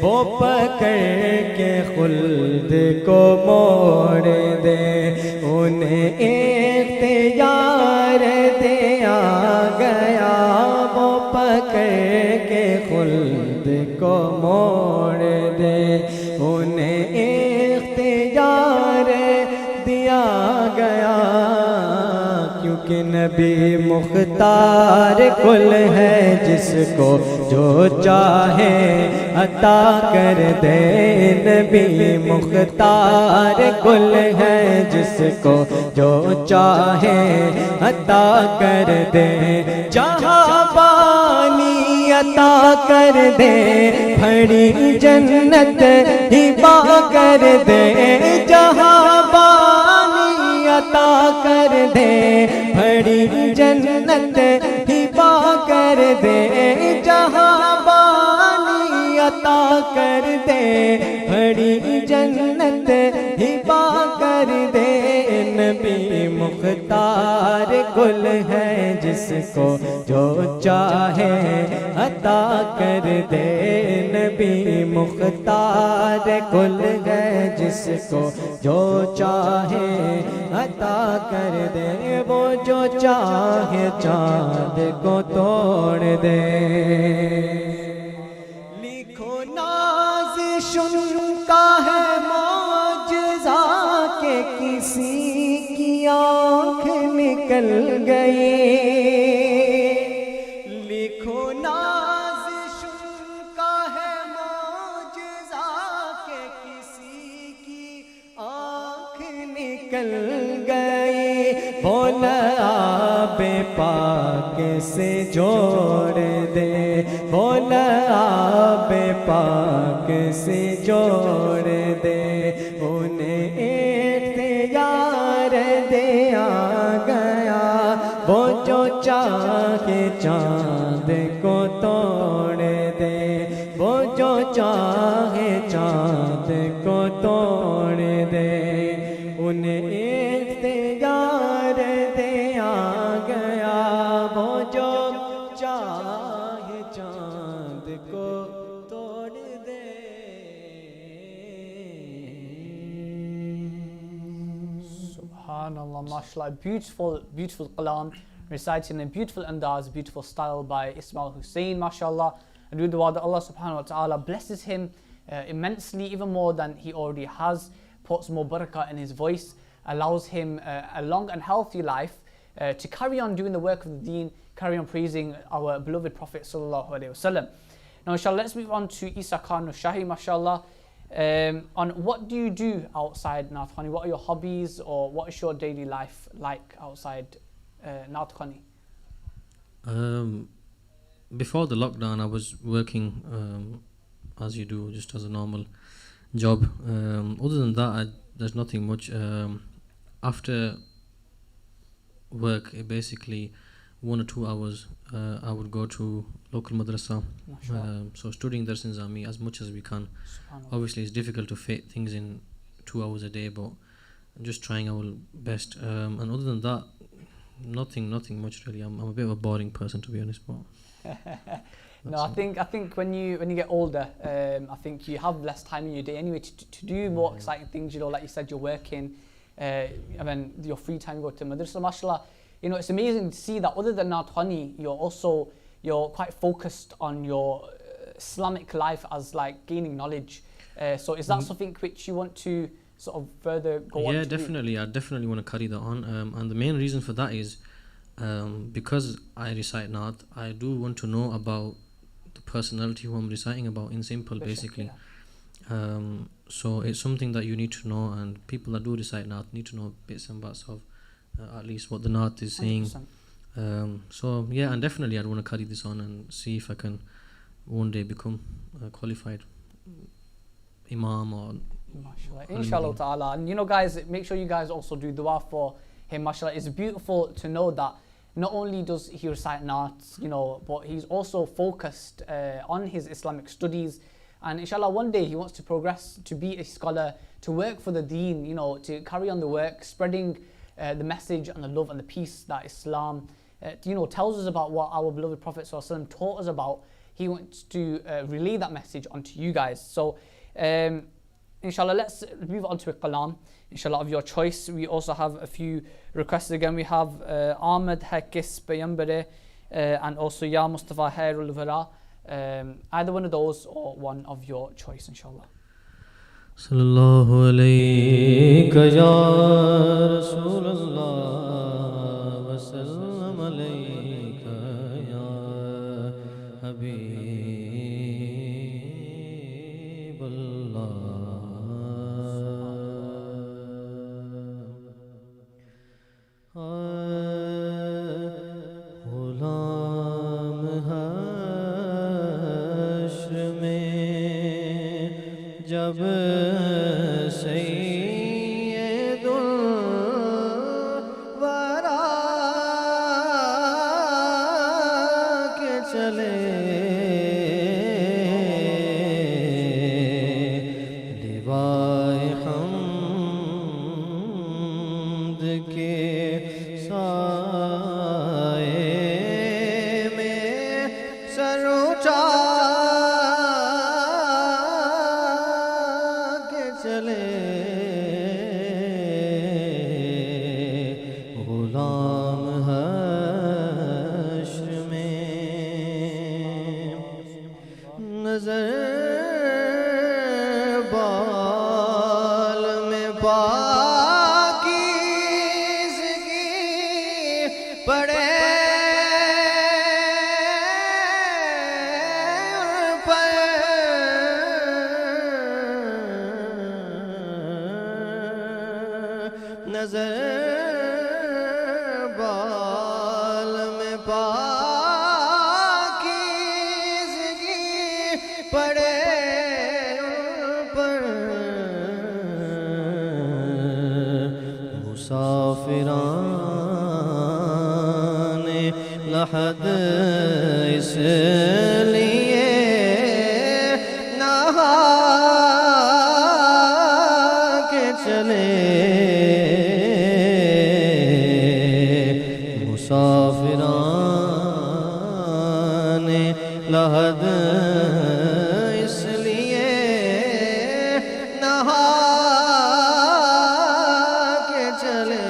وہ پکڑ کے خلد کو موڑ دے، انہیں اختیار دیا گیا، وہ پکڑ کے خلد کو موڑ دے، انہیں اختیار دیا گیا، کیونکہ نبی مختار کل ہے، جس کو جو چاہے عطا کر دے، نبی مختار کل ہے، جس کو جو چاہے عطا کر دے، جہاں بانی عطا کر دے، بھری جنت ہبا کر دے، جہاں بانی عطا کر دے، بھری جنت ہبا کر دے، جہاں بانی عطا کر دے، بھری جنت ہبا کر دے، نبی مختار کل ہے، جس کو جو چاہے عطا کر دے، نبی مختار کل ہے، جس کو جو چاہے عطا کر دے، وہ جو چاہے چاند کو توڑ دے۔ لکھو نازشن کا ہے معجزہ کہ کسی کی آنکھ نکل گئی، لکھو نازشن کا ہے معجزہ کہ کسی کی آنکھ نکل گئی، بولا آب پاک سے جوڑ دے، بولا آب پاک سے جوڑ دے، انہیں اختیار دیا گیا، وہ جو چاہے چاند کو توڑ دے، وہ جو چاہے چاند کو توڑ دے، انہیں اختیار دیا گیا، चांद को तोड़ दे। Subhanallah, mashallah, beautiful kalam, recited in a beautiful andaz, beautiful style by Ismail Hussain, mashallah. And do dua that Allah subhanahu wa ta'ala blesses him immensely, even more than he already has, puts more barakah in his voice, allows him a long and healthy life to carry on doing the work of the deen, carry on praising our beloved Prophet sallallahu alaihi wasallam. Now inshallah, let's move on to Eesa Khan Noshahi, mashallah. On what do you do outside Naat Khani? What are your hobbies, or what is your daily life like outside Naat Khani? Before the lockdown, I was working as you do, just as a normal job. Other than that, there's nothing much. After work, basically 1 or 2 hours, I would go to local madrasa. So studying Dars Nizami as much as we can. Obviously, it's difficult to fit things in 2 hours a day, but I'm just trying our best. And other than that, nothing much really. I'm a bit of a boring person, to be honest. But no, I think when you get older, I think you have less time in your day anyway to do more exciting things. You know, like you said, you're working, and then your free time you go to madrasa. Mashallah, you know, it's amazing to see that other than Naat Khani, you're quite focused on your Islamic life as like gaining knowledge. So is that something which you want to sort of further go on? Yeah, definitely. I definitely want to carry that on. And the main reason for that is because I recite Naat, I do want to know about the personality who I'm reciting about in simple, basically. So it's something that you need to know, and people that do recite Naat need to know bits and bats of at least what the Naat is saying. 100%. So yeah, and definitely I'd want to carry this on and see if I can one day become a qualified Imam or mashallah, inshallah ta'ala. And you know guys, make sure you guys also do dua for him, mashallah. It's beautiful to know that not only does he recite Naat, you know, but he's also focused on his Islamic studies, and inshallah one day he wants to progress to be a scholar, to work for the deen, you know, to carry on the work, spreading the message and the love and the peace that Islam you know, tells us about, what our beloved Prophet ﷺ taught us about. He wants to relay that message onto you guys. So inshallah, let's move on to a kalam, inshallah, of your choice. We also have a few requests again. We have Ahmed Hakis Bayambare and also Ya Mustafa Hairul Vara. Either one of those or one of your choice, inshallah. Sallallahu alayka ya Rasulullah wa sallam alayka ya Habiballah. Ghulam hashr mein jab lahad isliye naha ke chale musafiran लहद इसलिए नहा के चले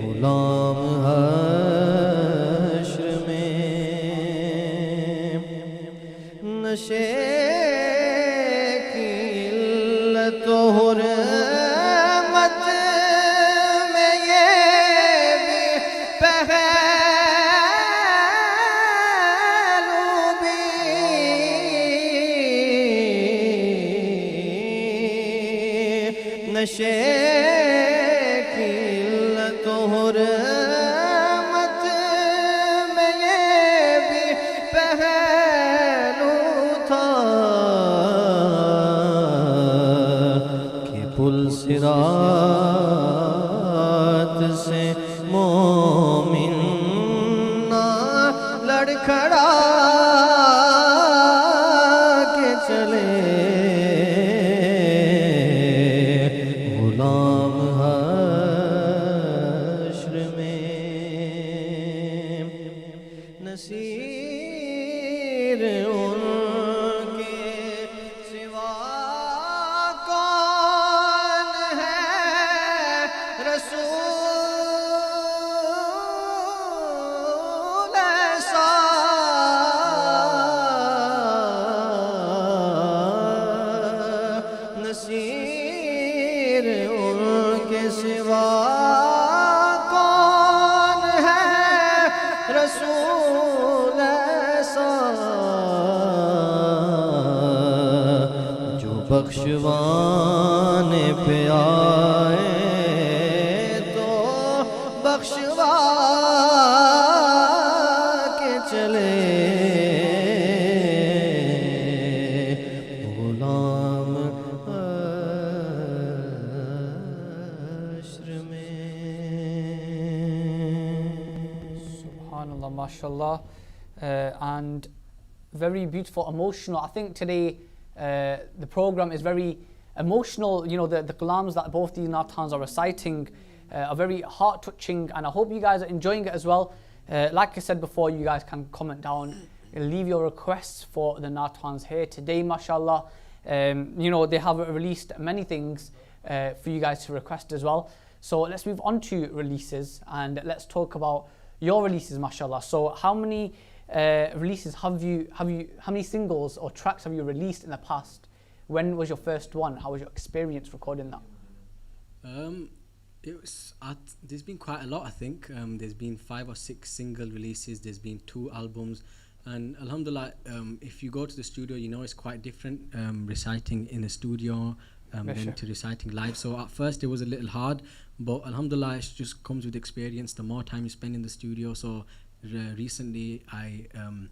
गुलाम हश्र में नशे की इल्लत हुर्मत में ये भी पहलू भी नशे की इल्लत हुर्मत में ये भी पहलू था कि पुल सिरात से मोमिन ना लड़खड़ा के चले गुलाम हश्र में नसीर उनके सिवा कौन है रसूल ऐसा नसीर उनके सिवा कौन है रसूल ऐसा जो बख्शवाने पे आए तो बख्शवा के चले गुलाम हश्र में Subhanallah, mashallah, and very beautiful, emotional. I think today the program is very emotional. You know, the kalams that both these Naatans are reciting are very heart touching, and I hope you guys are enjoying it as well. Like I said before, you guys can comment down, leave your requests for the Naatans here today, mashallah. You know, they have released many things for you guys to request as well. So let's move on to releases, and let's talk about your releases, mashallah. So how many releases how many singles or tracks have you released in the past? When was your first one? How was your experience recording that? There's been quite a lot, I think. There's been 5 or 6 single releases, there's been 2 albums, and alhamdulillah, if you go to the studio, you know it's quite different reciting in the studio than to reciting live. So at first it was a little hard, but alhamdulillah, it just comes with experience, the more time you spend in the studio. So recently I'm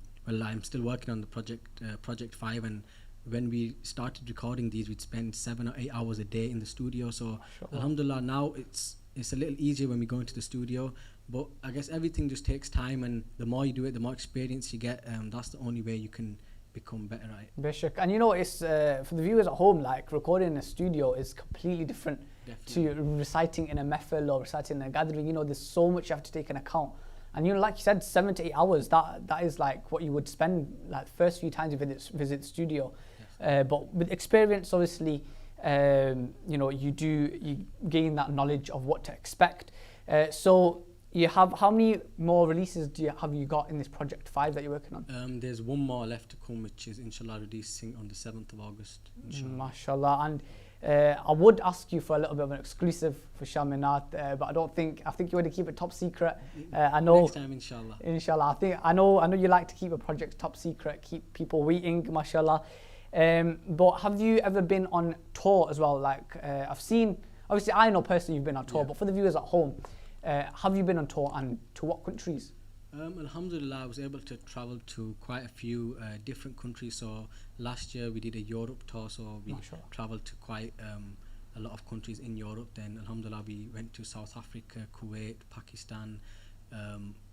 still working on the project 5, and when we started recording these, we'd spend 7 or 8 hours a day in the studio. So alhamdulillah, now it's a little easier when we go into the studio, but I guess everything just takes time, and the more you do it, the more experience you get. That's the only way you can become better at it. Bishak. And you know, it's for the viewers at home, like recording in a studio is completely different to reciting in a mehfil or reciting in a gathering. You know, there's so much you have to take into account. And you know, like you said, 7 to 8 hours, that is like what you would spend like the first few times you visit the studio. But with experience, obviously, you know, you gain that knowledge of what to expect. So you have, how many more releases have you got in this project 5 that you're working on? There's one more left to come, which is inshallah releasing on the 7th of August. Inshallah. Mashallah. And I would ask you for a little bit of an exclusive for Sham-E-Naat, but I think you want to keep it top secret. I know. Next time, inshallah. Inshallah. I know you like to keep a project top secret, keep people waiting, mashallah. But have you ever been on tour as well? Like I've seen, obviously I know personally you've been on tour, but for the viewers at home, have you been on tour, and to what countries? Alhamdulillah, I was able to travel to quite a few different countries. So last year we did a Europe tour, so we traveled to quite a lot of countries in Europe. Then alhamdulillah, we went to South Africa, Kuwait, Pakistan.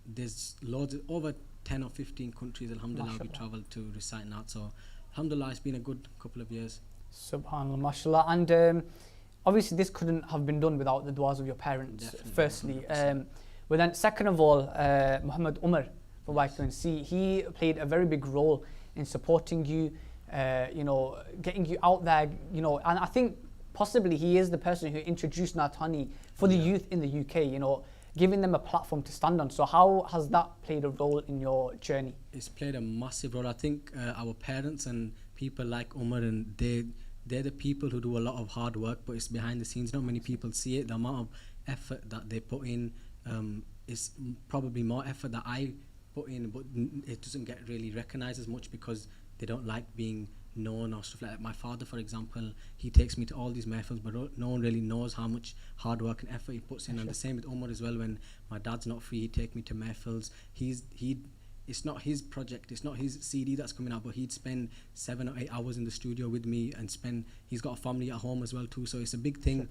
There's loads, over 10 or 15 countries, alhamdulillah, we traveled to recite Naat. So alhamdulillah, it's been a good couple of years. Subhanallah, mashallah. And obviously this couldn't have been done without the du'as of your parents. Definitely, firstly. But then second of all, Muhammad Umar from YQNC, he played a very big role in supporting you, getting you out there, and I think possibly he is the person who introduced Nathani for the youth in the UK, giving them a platform to stand on. So how has that played a role in your journey? It's played a massive role. I think our parents and people like Umar, and they're the people who do a lot of hard work, but it's behind the scenes. Not many people see it. The amount of effort that they put in is probably more effort that I put in, but it doesn't get really recognized as much because they don't like being known or stuff like that. My father, for example, he takes me to all these mehfils, but no one really knows how much hard work and effort he puts in. And the same with Umar as well. When my dad's not free, he'd take me to mehfils. It's not his project, it's not his CD that's coming out, but he'd spend 7 or 8 hours in the studio with me and he's got a family at home as well too, so it's a big thing,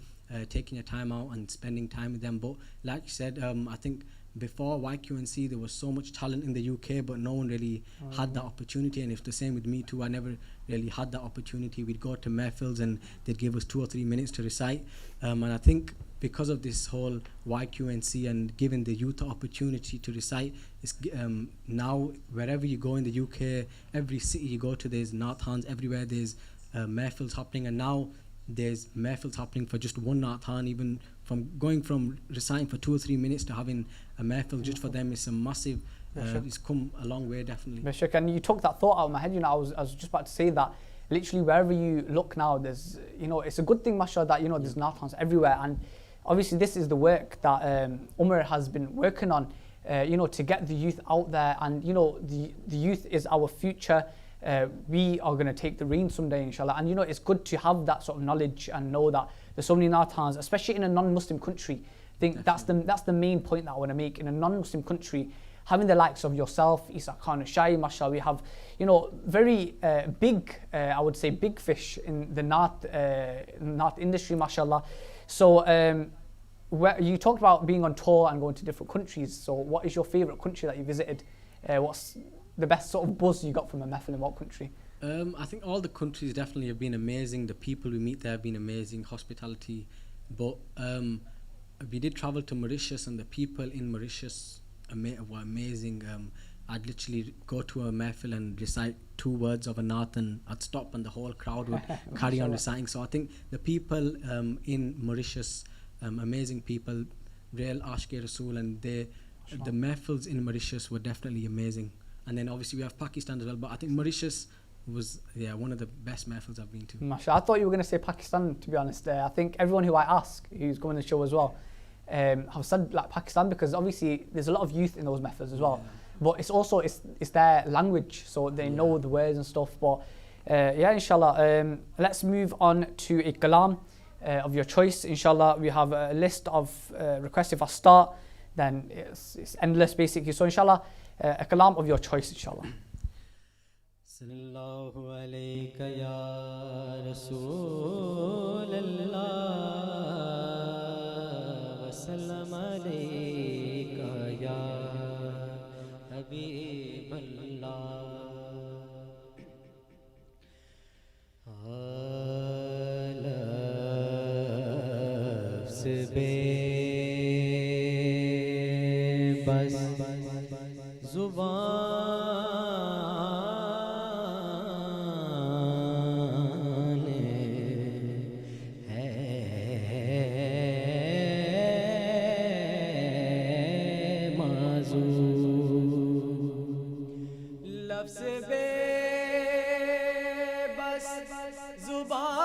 taking your time out and spending time with them. But like you said, I think before YQNC there was so much talent in the UK, but no one really had that opportunity. And it's the same with me too. I never really had that opportunity. We'd go to mehfils and they'd give us 2 or 3 minutes to recite, and I think because of this whole YQNC and giving the youth the opportunity to recite, it's, now wherever you go in the UK, every city you go to, there's Nathans everywhere, there's mehfils happening, and now there's mehfils happening for just one Nathan. Even from going from reciting for 2 or 3 minutes to having a mehfil just for them, it's a massive, it's come a long way, definitely. And you took that thought out of my head, I was just about to say that literally wherever you look now, there's, it's a good thing, mashallah, that, there's Nathans everywhere. And obviously this is the work that Umar has been working on, to get the youth out there. And the youth is our future. We are going to take the reins someday, inshallah. And it's good to have that sort of knowledge and know that there's so many Nathans, especially in a non-Muslim country. I think that's the main point that I want to make. In a non-Muslim country, having the likes of yourself, Eesa Khan, Noshahi, mashallah, we have very big, I would say, big fish in the Naat industry, mashallah. So where you talked about being on tour and going to different countries. So what is your favourite country that you visited? What's the best sort of buzz you got from a mehfil in what country? I think all the countries definitely have been amazing. The people we meet there have been amazing, hospitality. But we did travel to Mauritius, and the people in Mauritius were amazing. I'd literally go to a mehfil and recite 2 words of a naat, and I'd stop and the whole crowd would carry on reciting. So I think the people in Mauritius, amazing people, real Ashke Rasool, and the mehfils in Mauritius were definitely amazing. And then obviously we have Pakistan as well, but I think Mauritius was one of the best mehfils I've been to. Mashallah, I thought you were going to say Pakistan, to be honest. I think everyone who I ask who's going to the show as well have said like Pakistan, because obviously there's a lot of youth in those mehfils as well. But it's also it's their language, so they know the words and stuff. But inshallah, let's move on to a kalam of your choice. Inshallah, we have a list of requests. If I start, then it's endless basically. So inshallah, a kalam of your choice, inshallah. Sallallahu alayka ya Rasulullah wa sallam alayka ya Habiballah. Lafz bas zuban hai mazur. Lafz bas zuban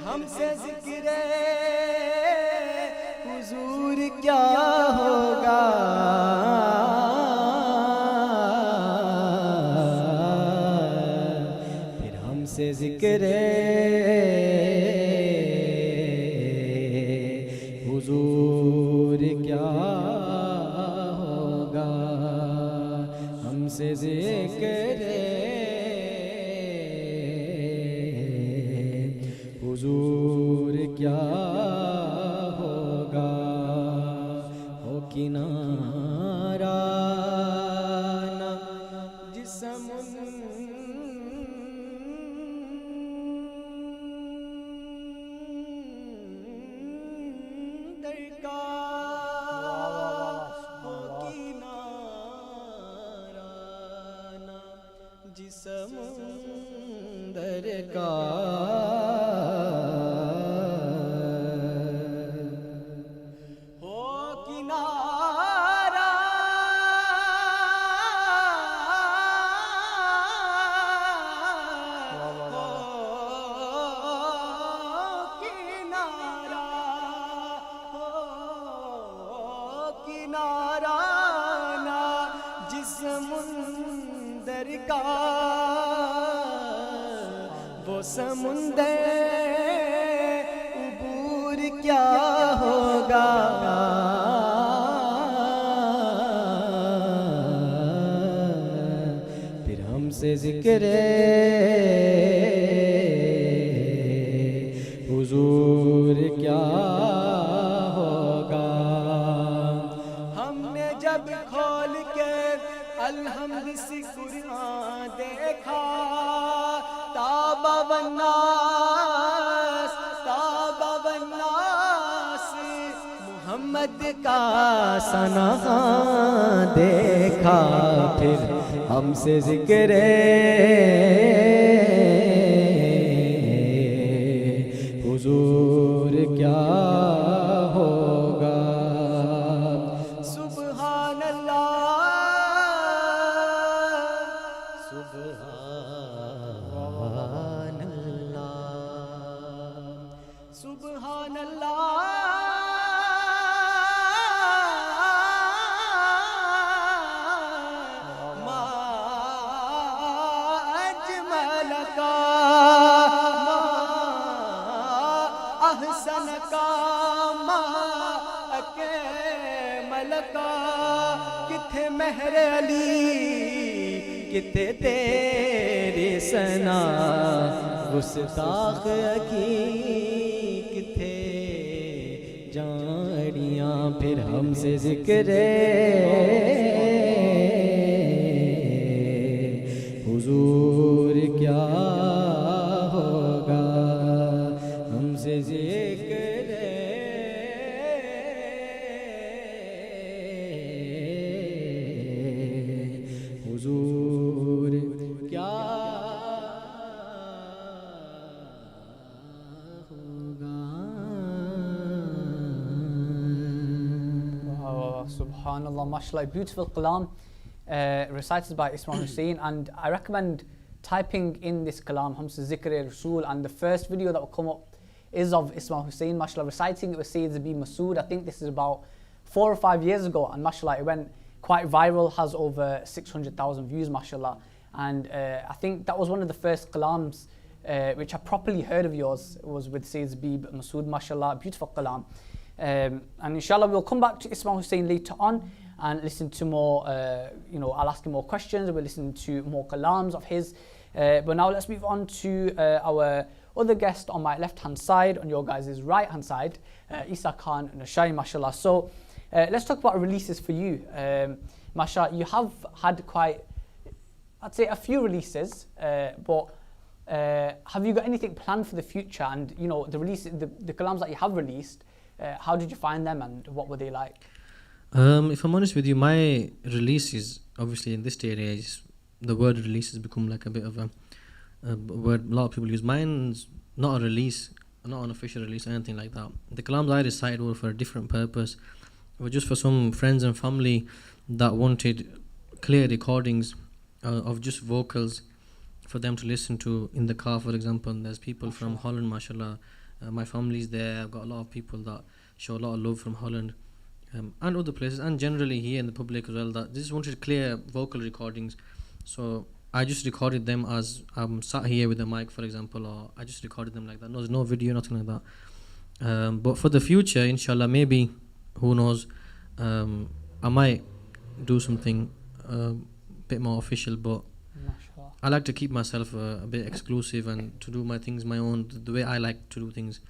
हमसे जिक्र हुजूर क्या होगा, फिर हमसे जिक्र हुजूर क्या होगा, हमसे کیا ہوگا ہو کنارہ نہ جس سمندر کا ہو کنارہ نہ جس سمندر کا سمندر کا وہ سمندر عبور کیا ہوگا پھر ہم سے ذکر حضور کیا ہوگا ہم نے جب کھول کے الحمد سے قرآن دیکھا تابا والناس محمد کا ثنا دیکھا پھر ہم سے ذکر حضور کیا ہوگا سبحان اللہ سبحان اللہ سبحان اللہ ما اجمل کا ما احسن کا ما اکمل کا کتھے مہر علی کتے تیری ثنا گستاخ کی کتے جاڑیاں پھر ہم سے ذکر حضور کیا ہوگا ہم سے ذکر حضور کیا ہوگا Subhanallah, mashallah, beautiful kalam recited by Ismail Hussain, and I recommend typing in this kalam Hamsa Zikr Rasul, and the first video that will come up is of Ismail Hussain, mashallah, reciting it with Sayyid Zabi Masood. I think this is about 4 or 5 years ago, and mashallah it went quite viral, has over 600,000 views, mashallah. And I think that was one of the first kalams which I properly heard of yours, was with Sayyid Zabi Masood, mashallah, beautiful kalam. And inshallah we'll come back to Ismail Hussain later on and listen to more, I'll ask him more questions, we'll listen to more kalams of his. But now let's move on to our other guest on my left hand side, on your guys' right hand side, Eesa Khan Noshahi, mashallah. So let's talk about releases for you. Mashallah, you have had quite, I'd say, a few releases, but have you got anything planned for the future? And the kalams that you have released, how did you find them and what were they like? If I'm honest with you, my releases, obviously in this day and age, the word release has become like a bit of a word a lot of people use. Mine's not a release, not an official release or anything like that. The kalams I recited were for a different purpose. It was just for some friends and family that wanted clear recordings of just vocals for them to listen to in the car, for example. There's people from Holland, mashallah. My family's there. I've got a lot of people that show a lot of love from Holland and other places, and generally here in the public as well, that just wanted clear vocal recordings. So I just recorded them as I'm sat here with a mic, for example, or I just recorded them like that. There's no video, nothing like that. But for the future, inshallah, maybe, who knows, I might do something a bit more official, but I like to keep myself a bit exclusive and to do my things my own, the way I like to do things.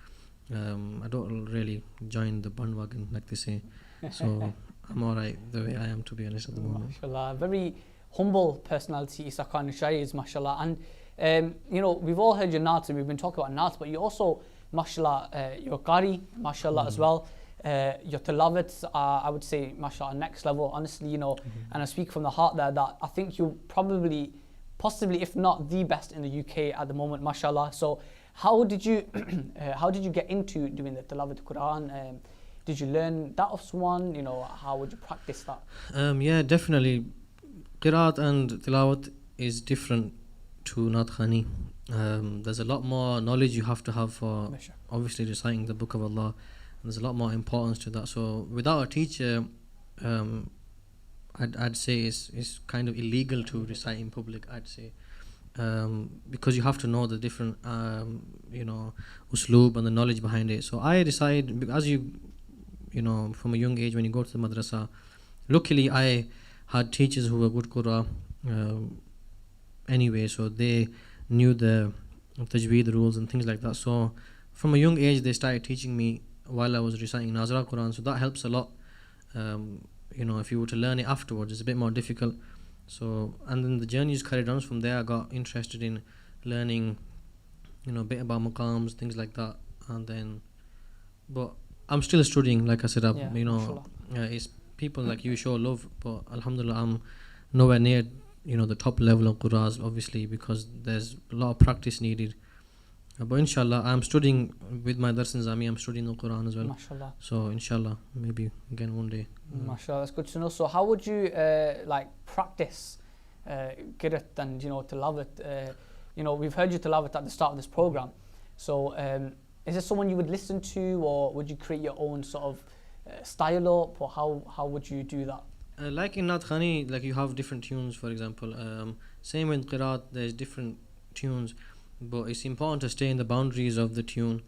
I don't really join the bandwagon like they say, so I'm alright the way I am, to be honest, at the moment. MashaAllah, very humble personality, Eesa Khan Noshahi is, mashallah. And you know, we've all heard your naats, and we've been talking about naats, but you also, mashallah, you're qari, mashallah, as well. Your tilawats are, I would say, mashallah, next level, honestly, you know, and I speak from the heart there that I think you're probably, possibly, if not the best in the UK at the moment, mashallah. So how did you get into doing the tilawat Quran? Did you learn that of someone? You know, how would you practice that? Yeah, definitely. Qiraat and tilawat is different to Naat Khani. There's a lot more knowledge you have to have for obviously reciting the Book of Allah. And there's a lot more importance to that. So without a teacher, I'd say it's kind of illegal to recite in public, I'd say. Because you have to know the different, you know, usloob and the knowledge behind it. So I decided, as you know, from a young age when you go to the madrasa, luckily I had teachers who were good Qur'an anyway, so they knew the tajweed rules and things like that. So from a young age they started teaching me while I was reciting Nazra Quran, so that helps a lot. You know, if you were to learn it afterwards, it's a bit more difficult. So, and then the journey just carried on from there. I got interested in learning, you know, a bit about maqams, things like that. And then, but I'm still studying, like I said, you know, it's people like you show love, but alhamdulillah, I'm nowhere near, you know, the top level of Qur'an, obviously, because there's a lot of practice needed. But inshallah, I'm studying with my dars in Zami, I'm studying the Quran as well. Mashallah. So inshallah, maybe again one day. Mashallah, that's good to know. So how would you like practice Qirat and, you know, tilawat? You know, we've heard you tilawat at the start of this program. So is there someone you would listen to, or would you create your own sort of style up, or how would you do that? Like in Naat Khani, like you have different tunes, for example. Same in Qiraat, there's different tunes. But it's important to stay in the boundaries of the tune.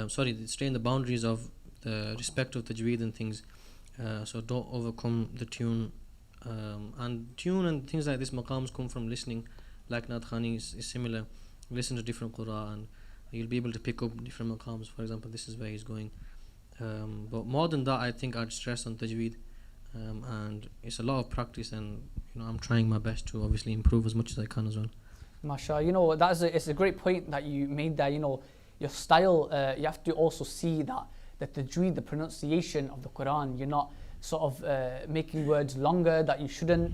Stay in the boundaries of the respect of tajweed and things. So don't overcome the tune. And tune and things like this, maqams come from listening. Like Naat Khani is similar. Listen to different Qur'an and you'll be able to pick up different maqams. For example, this is where he's going. But more than that, I think I'd stress on tajweed. And it's a lot of practice, and you know, I'm trying my best to obviously improve as much as I can as well. Mashallah, you know, it's a great point that you made there. You know, your style, you have to also see that the tajweed, the pronunciation of the Quran, you're not sort of making words longer that you shouldn't.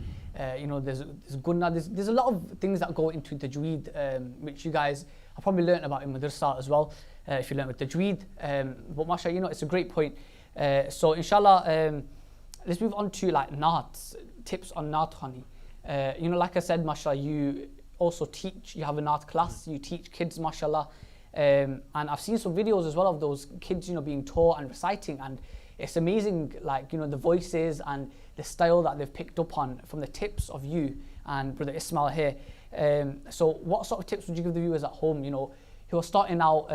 You know, there's gunna, there's a lot of things that go into tajweed, which you guys have probably learnt about in madrasa as well, if you learn with tajweed. But mashallah, you know, it's a great point. So inshallah, let's move on to like naats, tips on Naat Khani. You know, like I said, mashallah, you also teach, you have a Naat class, you teach kids, mashallah, and I've seen some videos as well of those kids, you know, being taught and reciting, and it's amazing, like, you know, the voices and the style that they've picked up on from the tips of you and brother Ismail here. So what sort of tips would you give the viewers at home, you know, who are starting out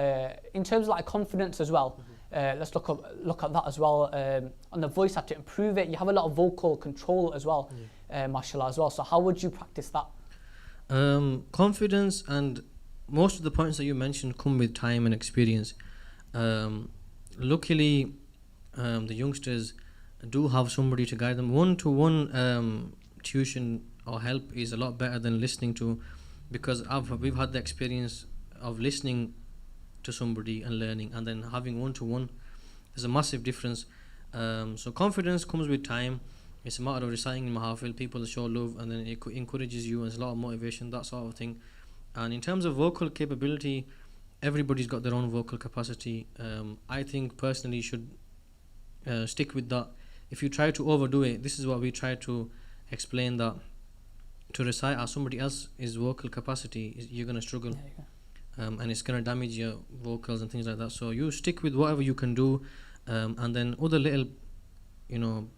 in terms of like confidence as well? Let's look at that as well. On the voice, have to improve it. You have a lot of vocal control as well, mashallah, as well. So how would you practice that? Confidence and most of the points that you mentioned come with time and experience. Luckily, the youngsters do have somebody to guide them. One-to-one tuition or help is a lot better than listening to, because we've had the experience of listening to somebody and learning, and then having one-to-one. There's a massive difference. So confidence comes with time. It's a matter of reciting in mahafil, people show love, and then it encourages you, and there's a lot of motivation, that sort of thing. And in terms of vocal capability, everybody's got their own vocal capacity. I think personally you should stick with that. If you try to overdo it, this is what we try to explain, that to recite at somebody else's vocal capacity, you're going to struggle. And it's going to damage your vocals and things like that. So you stick with whatever you can do, and then other little, you know,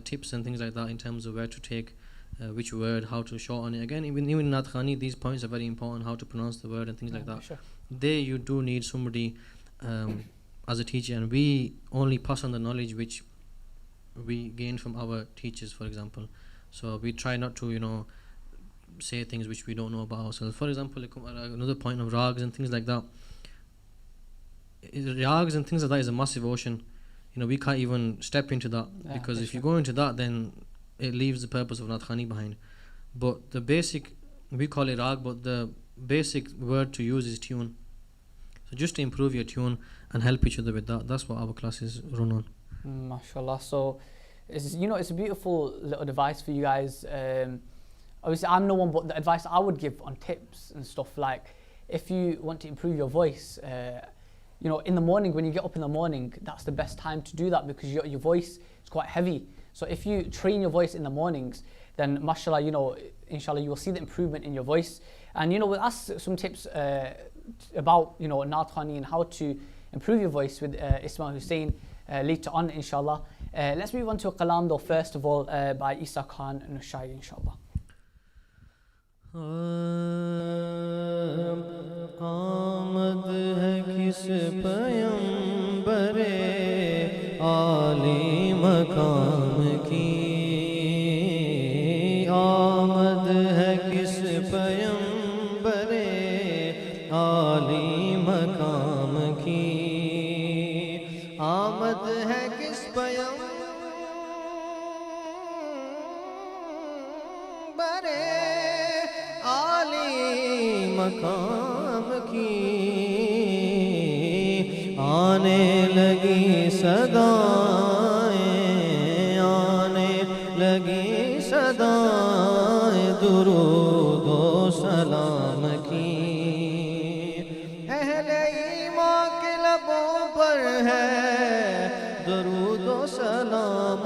tips and things like that in terms of where to take which word, how to shorten it. Again, even in Naat Khani, these points are very important, how to pronounce the word and things like that. There you do need somebody as a teacher, and we only pass on the knowledge which we gain from our teachers, for example. So we try not to, you know, say things which we don't know about ourselves. For example, another point of rags and things like that. Riyags and things like that is a massive ocean. You know, we can't even step into that, Yeah, because for if you sure. go into that, then it leaves the purpose of Naat Khani behind. But the basic, we call it rag, but the basic word to use is tune. So just to improve your tune and help each other with that, that's what our classes run on. MashaAllah. So, it's a beautiful little device for you guys. Obviously, I'm no one, but the advice I would give on tips and stuff, like if you want to improve your voice, in the morning, when you get up in the morning, that's the best time to do that, because your voice is quite heavy. So if you train your voice in the mornings, then mashallah, inshallah, you will see the improvement in your voice. And we'll ask some tips about Naat Khani and how to improve your voice with Ismail Hussain later on, inshallah. Let's move on to a kalam though, first of all, by Eesa Khan Noshahi, inshallah. آمد ہے کس پیمبر عالی مقام کی آمد ہے کس پیمبر عالی مقام کی آمد ہے کس پیمبر مقام کی آنے لگی صدائیں آنے لگی صدائیں درود و سلام کی اہل ایمان کے لبوں پر ہے درود و سلام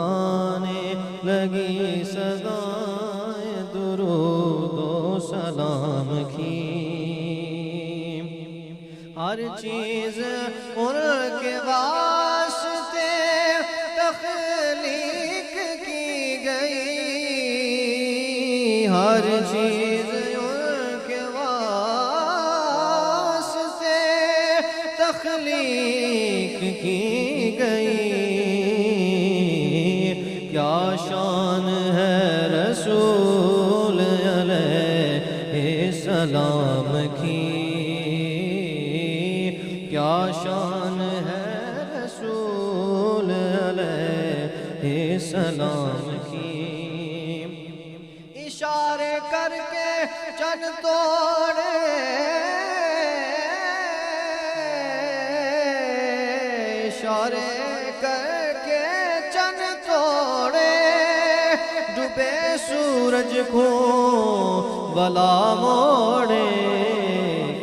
آنے لگی صدائیں درود سلام کی ہر چیز ان کے واسطے تخلیق کی گئی ہر چیز ان کے واسطے تخلیق کی گئی کیا شان ہے رسول سلام کی کیا شان ہے رسول علیہ السلام کی اشارے کر کے چن توڑے اشارے کر کے چن توڑے ڈوبے سورج کو بلا موڑے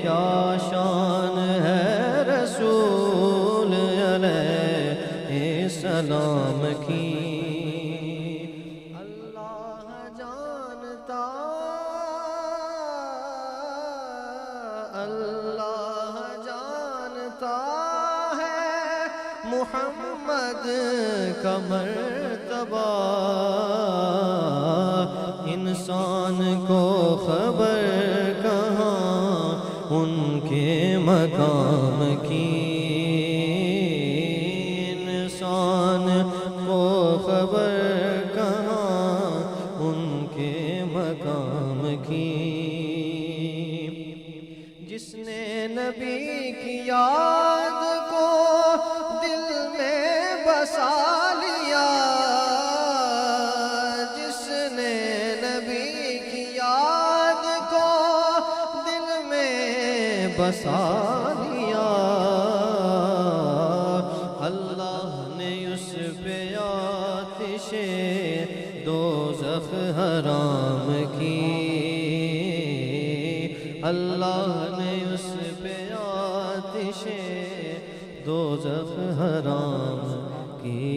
کیا شان ہے رسول علیہ السلام کی اللہ جانتا ہے محمد کا مرتبہ انسان کو خبر کہاں ان کے مقام کی انسان کو خبر کہاں ان کے مقام کی جس نے نبی کی یاد کو دل میں بسا لیا بسا لیا اللہ نے اس پہ آتش دوزخ حرام کی اللہ نے اس پہ آتش دوزخ حرام کی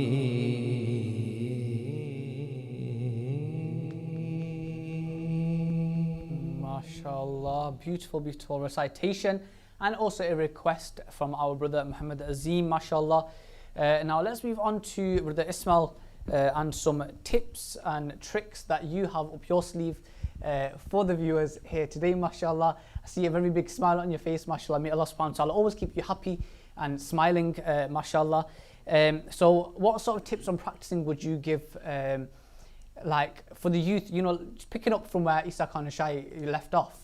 MashaAllah, beautiful recitation, and also a request from our brother Muhammad Azim, MashaAllah. Now let's move on to brother Ismail and some tips and tricks that you have up your sleeve for the viewers here today, MashaAllah. I see a very big smile on your face, MashaAllah. May Allah subhanahu wa ta'ala always keep you happy and smiling, MashaAllah. So what sort of tips on practicing would you give like for the youth, just picking up from where Eesa Khan Noshahi left off,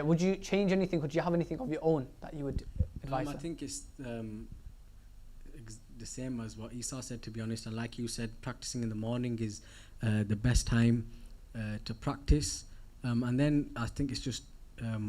would you change anything? Would you have anything of your own that you would advice? I think it's the same as what Eesa said, to be honest. And like you said, practicing in the morning is the best time to practice. And then I think it's just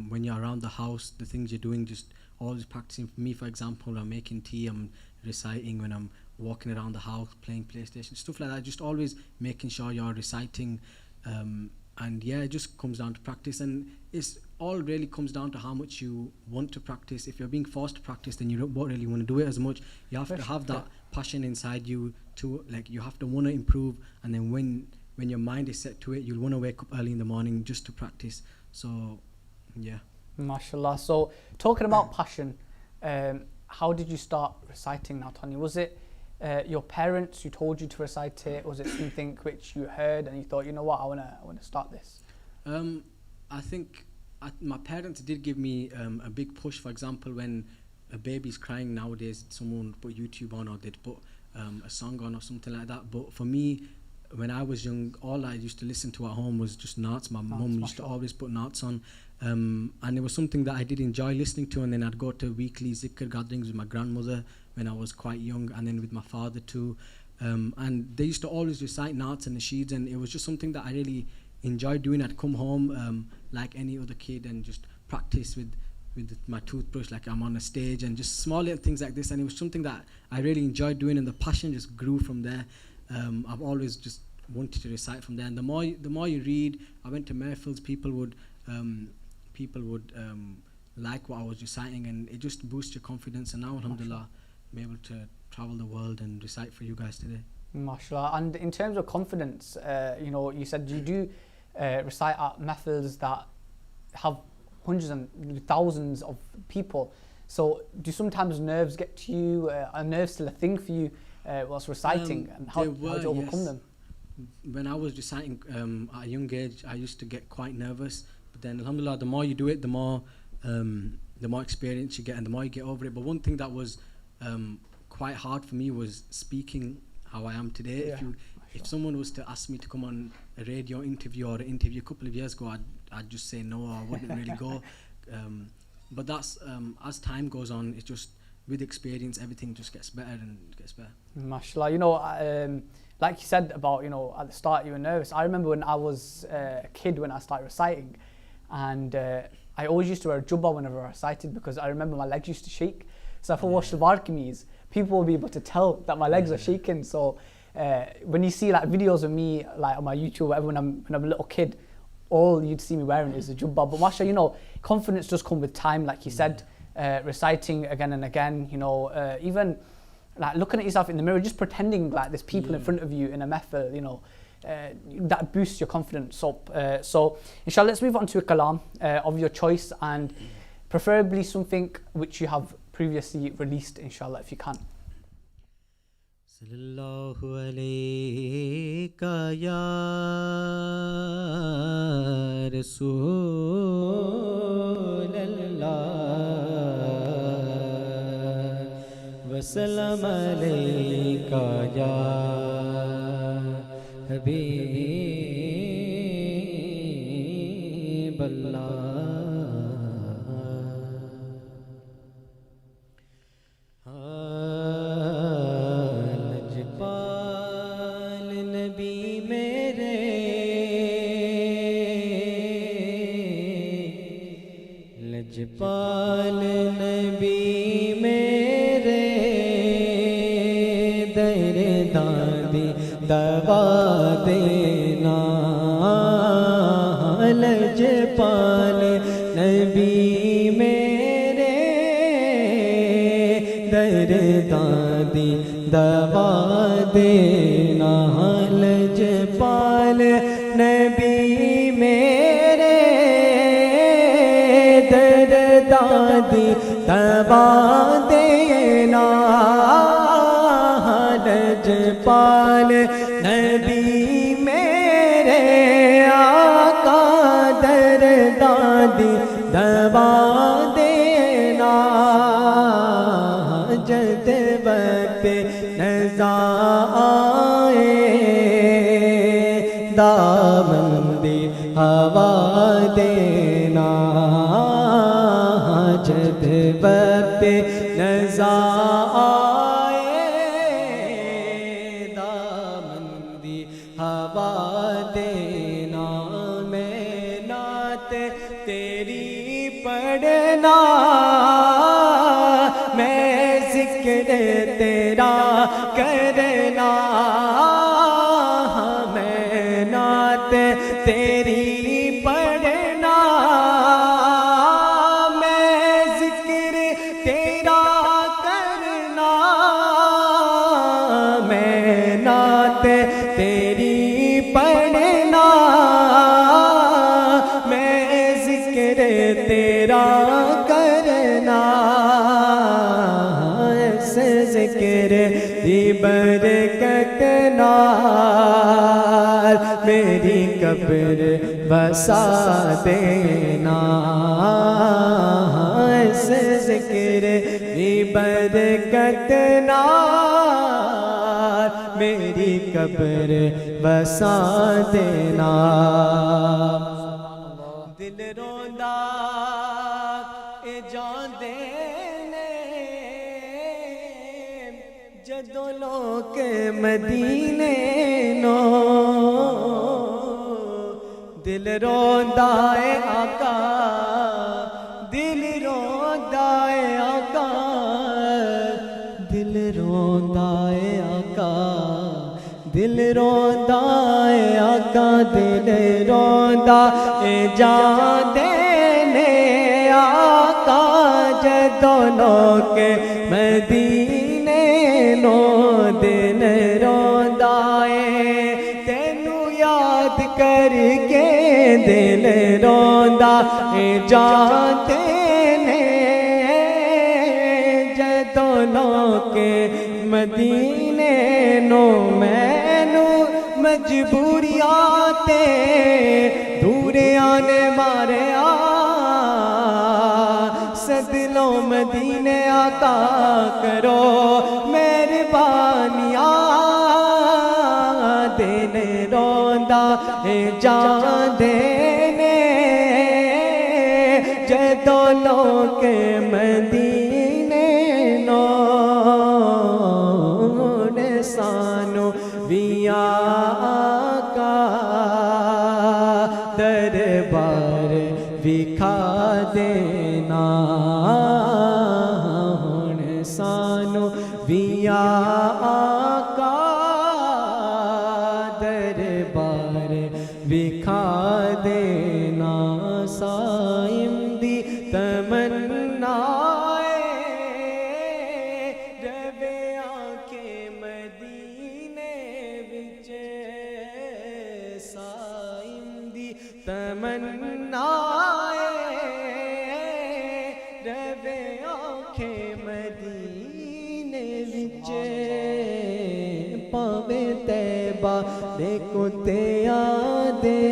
when you're around the house, the things you're doing, just always practicing. For me, for example, when I'm making tea, I'm reciting. When I'm walking around the house, playing PlayStation, stuff like that, just always making sure you're reciting. And yeah, it just comes down to practice, and it's all really comes down to how much you want to practice. If you're being forced to practice, then you don't really want to do it as much. You have to have that passion inside you to, like, you have to want to improve, and then when your mind is set to it, you'll want to wake up early in the morning just to practice. So yeah, mashallah. So talking about passion, how did you start reciting Naatani? Was it your parents who told you to recite it? Was it something which you heard and you thought, you know what, I want to start this? I think my parents did give me a big push. For example, when a baby's crying nowadays, someone put YouTube on, or they'd put a song on or something like that. But for me, when I was young, all I used to listen to at home was just Naats. My mum used to always put Naats on, and it was something that I did enjoy listening to. And then I'd go to weekly zikr gatherings with my grandmother when I was quite young, and then with my father too. And they used to always recite Naats and nasheeds, and it was just something that I really enjoyed doing. I'd come home like any other kid and just practice with my toothbrush, like I'm on a stage, and just small little things like this. And it was something that I really enjoyed doing, and the passion just grew from there. I've always just wanted to recite from there. And the more you read, I went to Mayfields, people would like what I was reciting, and it just boosts your confidence. And now, alhamdulillah, I'm able to travel the world and recite for you guys today. Mashallah. And in terms of confidence, you said you do recite at Mayfields that have hundreds and thousands of people. So do sometimes nerves get to you? Are nerves still a thing for you whilst reciting? And how do you overcome them? When I was reciting at a young age, I used to get quite nervous. But then, alhamdulillah, the more you do it, the more experience you get, and the more you get over it. But one thing that was quite hard for me was speaking how I am today. Yeah. If someone was to ask me to come on a radio interview or an interview a couple of years ago, I'd just say no, I wouldn't really go. But that's as time goes on, it's just with experience, everything just gets better and gets better. Mashallah. Like you said about, at the start you were nervous. I remember when I was a kid, when I started reciting, and I always used to wear a jubba whenever I recited, because I remember my legs used to shake. So if I watched the Barkimis, people will be able to tell that my legs are shaking. So when you see like videos of me like on my YouTube, whatever, when I'm a little kid, all you'd see me wearing is a jubba. But mashallah, confidence does come with time, like you said, reciting again and again. Even like looking at yourself in the mirror, just pretending like there's people in front of you in a mehfil, that boosts your confidence up. So inshallah, let's move on to a kalam of your choice, and preferably something which you have previously released, inshallah, if you can. Sallallahu alayka ya Rasulallah wa salam alayka ya Habiballah. लजपाल नबी मेरे दर्दादी दवा देना लजपाल नबी मेरे दर्दादी दवा देना लजपाल नबी मेरे दादी दवा देना लजपाल नबी मेरे आका दर दादी दवा देना जद वक्त नज़ा आए दामंदी हवा देना जद वक्त نزا آئے دامن دی ہوا دینا میں نعت تیری پڑھنا میں ذکر تیرا کرنا میں نعت تیری پڑھنا میں ذکر تیرا کرنا میں نعت تیری پڑھنا میں ذکر تیرا کرنا اس ذکر دی برکت نال میری قبر بسا دینا اس ذکر دی برکت نال میری قبر بسا دینا دل روندا اے جاندے نے جدوں لوک مدینے نو دل روندا اے آقا دل روندا اے آقا دل روندا اے آقا دل روندا اے آقا دل روندا اے جاندے نے آقا جدوں لوک مدینے نو دل روندا اے تینوں یاد کر کے دل روندا اے جاندے نے جدوں لوک مدینے نو مینوں مجبوریاں تے دوریاں نے ماریا سدلوں مدینے آقا کرو مہربانیاں دل روندا اے جاندے نے جدوں لوک مدینے نو سانو بھی آقا دربار وکھا دینا ہن سانو بھی آقا دربار وکھا دینا سائم دی تمنا تمنا روے آنکھیں مدینے وچ پاوے طیبہ دے کتے آدے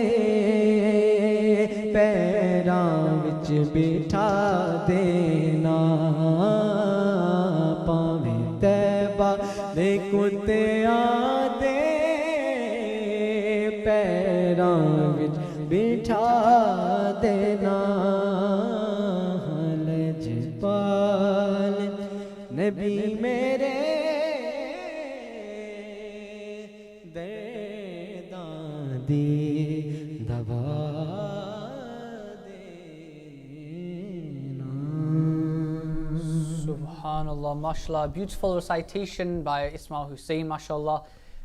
پیراں وچ بٹھا دینا پاوے طیبہ دے کتے آدے پیراں وچ بٹھا دینا لجپال نبی میرے دیداں دی دبا دینا. Subhanallah, mashallah. Beautiful recitation by Ismail Hussain, mashallah.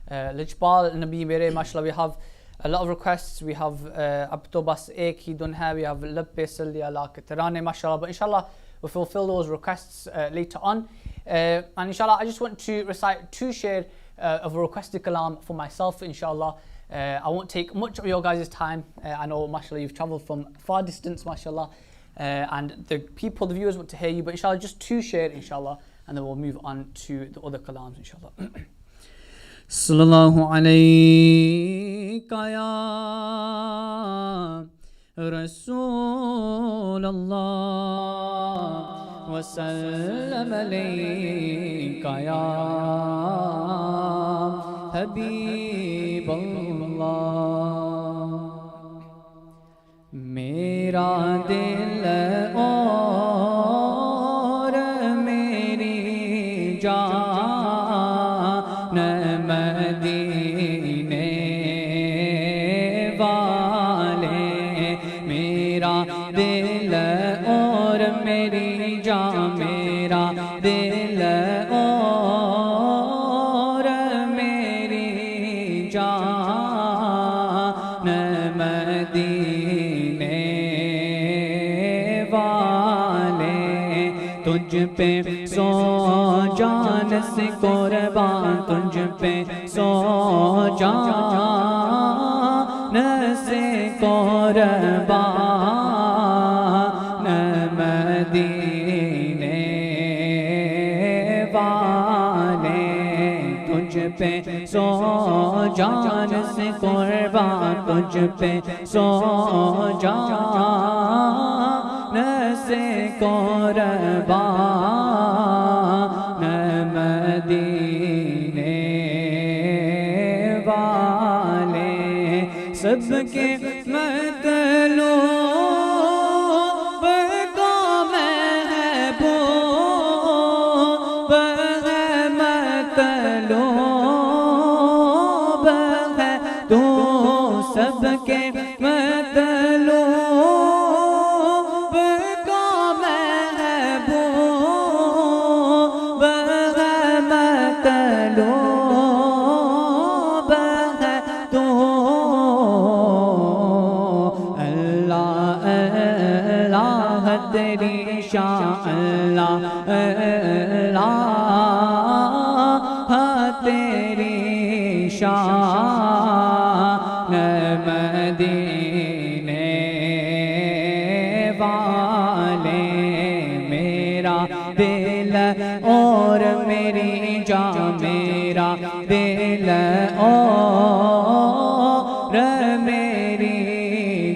Lijpal Nabi Mere, mashallah. We have a lot of requests. We have Abto Bas Ek Hi Dun Hai, we have Labbe Salli Ala Tarane, mashallah. But inshallah, we'll fulfill those requests later on. And inshallah, I just want to recite 2 shair of a requested kalam for myself, inshallah. I won't take much of your guys' time. I know, mashallah, you've traveled from far distance, mashallah. And the people, the viewers want to hear you. But inshallah, just 2 shair, inshallah. And then we'll move on to the other kalams, inshallah. Sallallahu alayka ya Rasul Allah wa sallam alayka ya Habib Allah. Mera dil aur اور میری جان میرا دل اور میری جان مدینے والے تجھ پہ سو جان سے قربان تجھ پہ سو جان سے قربان مدینے والے تجھ پہ سو جان سے قربان تجھ پہ سو جان سے قربان مدینے والے سب کے مطلوب کو محبوب ہے مطلوب ہے تو سب کے مطلوب کو محبوب ہے مطلوب ہے تو اللہ اللہ تیری شان اللہ اللہ تیری شان مدینے والے میرا دل اور میری جان میرا دل اور میری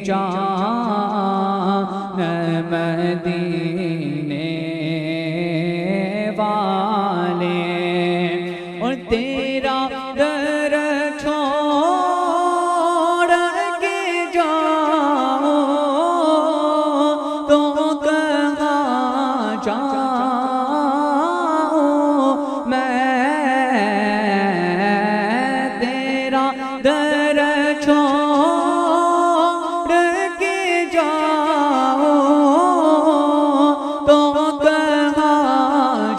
جان مدینے والے اور تیرا در چھوڑ کے جاؤں تو کہاں جاؤں میں تیرا در چھوڑ کے جاؤں تو کہاں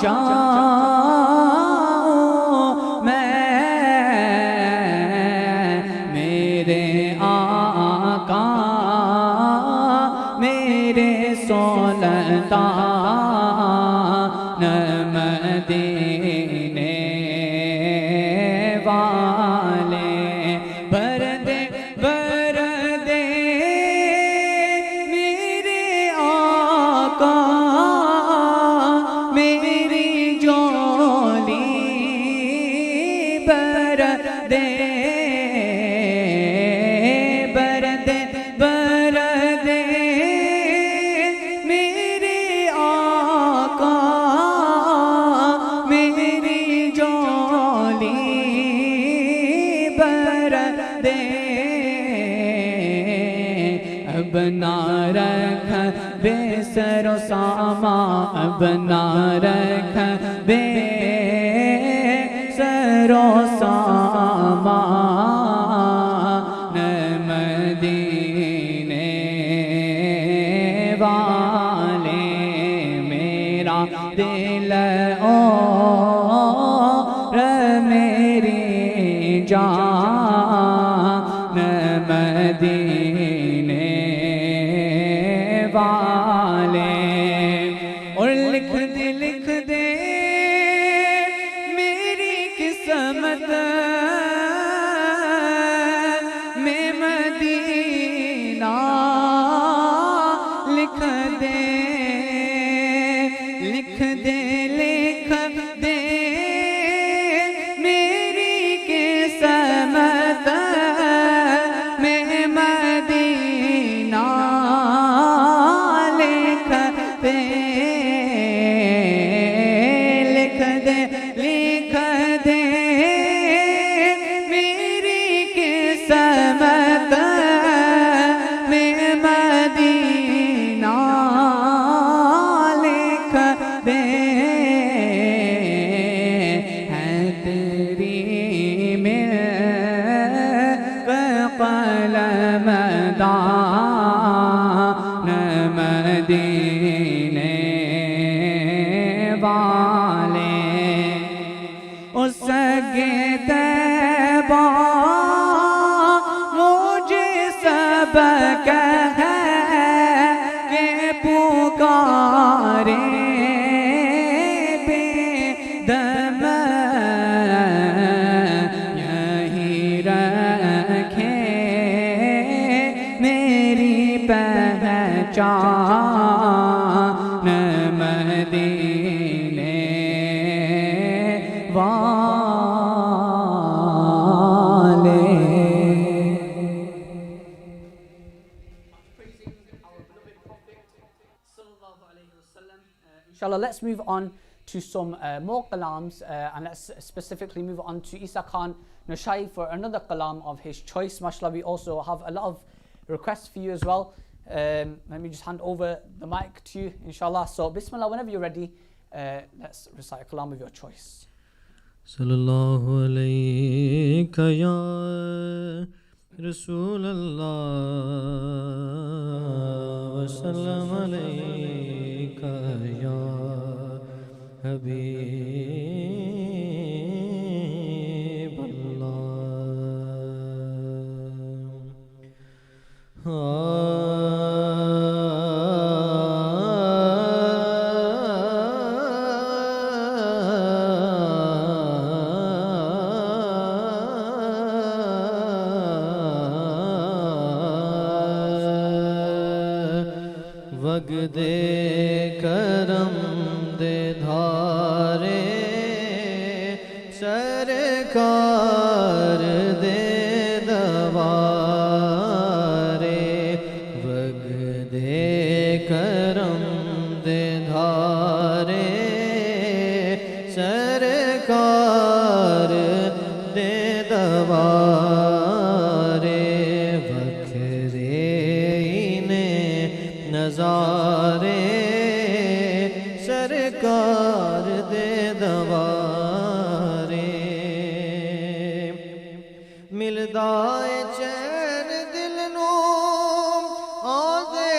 جاؤں میں میرے آقا میرے سلطان مدینے والے بردے بردے میرے آقا میری جولی بردے بردے بردے میرے آقا میری جولی بردے اب نہ رکھ بے سر و سامان اب نہ رکھ بے سر و سامان مدینے والے میرا دل اور میری جان مدینے والے اور لکھ دے میری قسمت میں مدینہ لکھ دے لکھ دے لکھ دے میری قسمت میں مدینہ لکھ دے لکھ دے لکھ دے میری قسمت میں مدینہ لکھ دے ہے تیری ملک قلم دان مدینے والے اس کے تیبہ مجھے سبق ہے کہ پکارے بے دم یہی رکھے میری پہچان مدینے والے. Inshallah, let's move on to some more kalams and let's specifically move on to Eesa Khan Noshahi for another kalam of his choice. MashaAllah, we also have a lot of requests for you as well. Let me just hand over the mic to you, inshallah. So, Bismillah, whenever you're ready, let's recite a kalam of your choice. Sallallahu alayka ya Rasul Allah wa sallam alayka ya Habib وگدے کرم دے دھارے سرکار دے دوارے وگدے کرم دے دھارے سرکار دے دوارے وکھرے نظارے سرکار دے دوارے ملدا اے چین دل نو آدے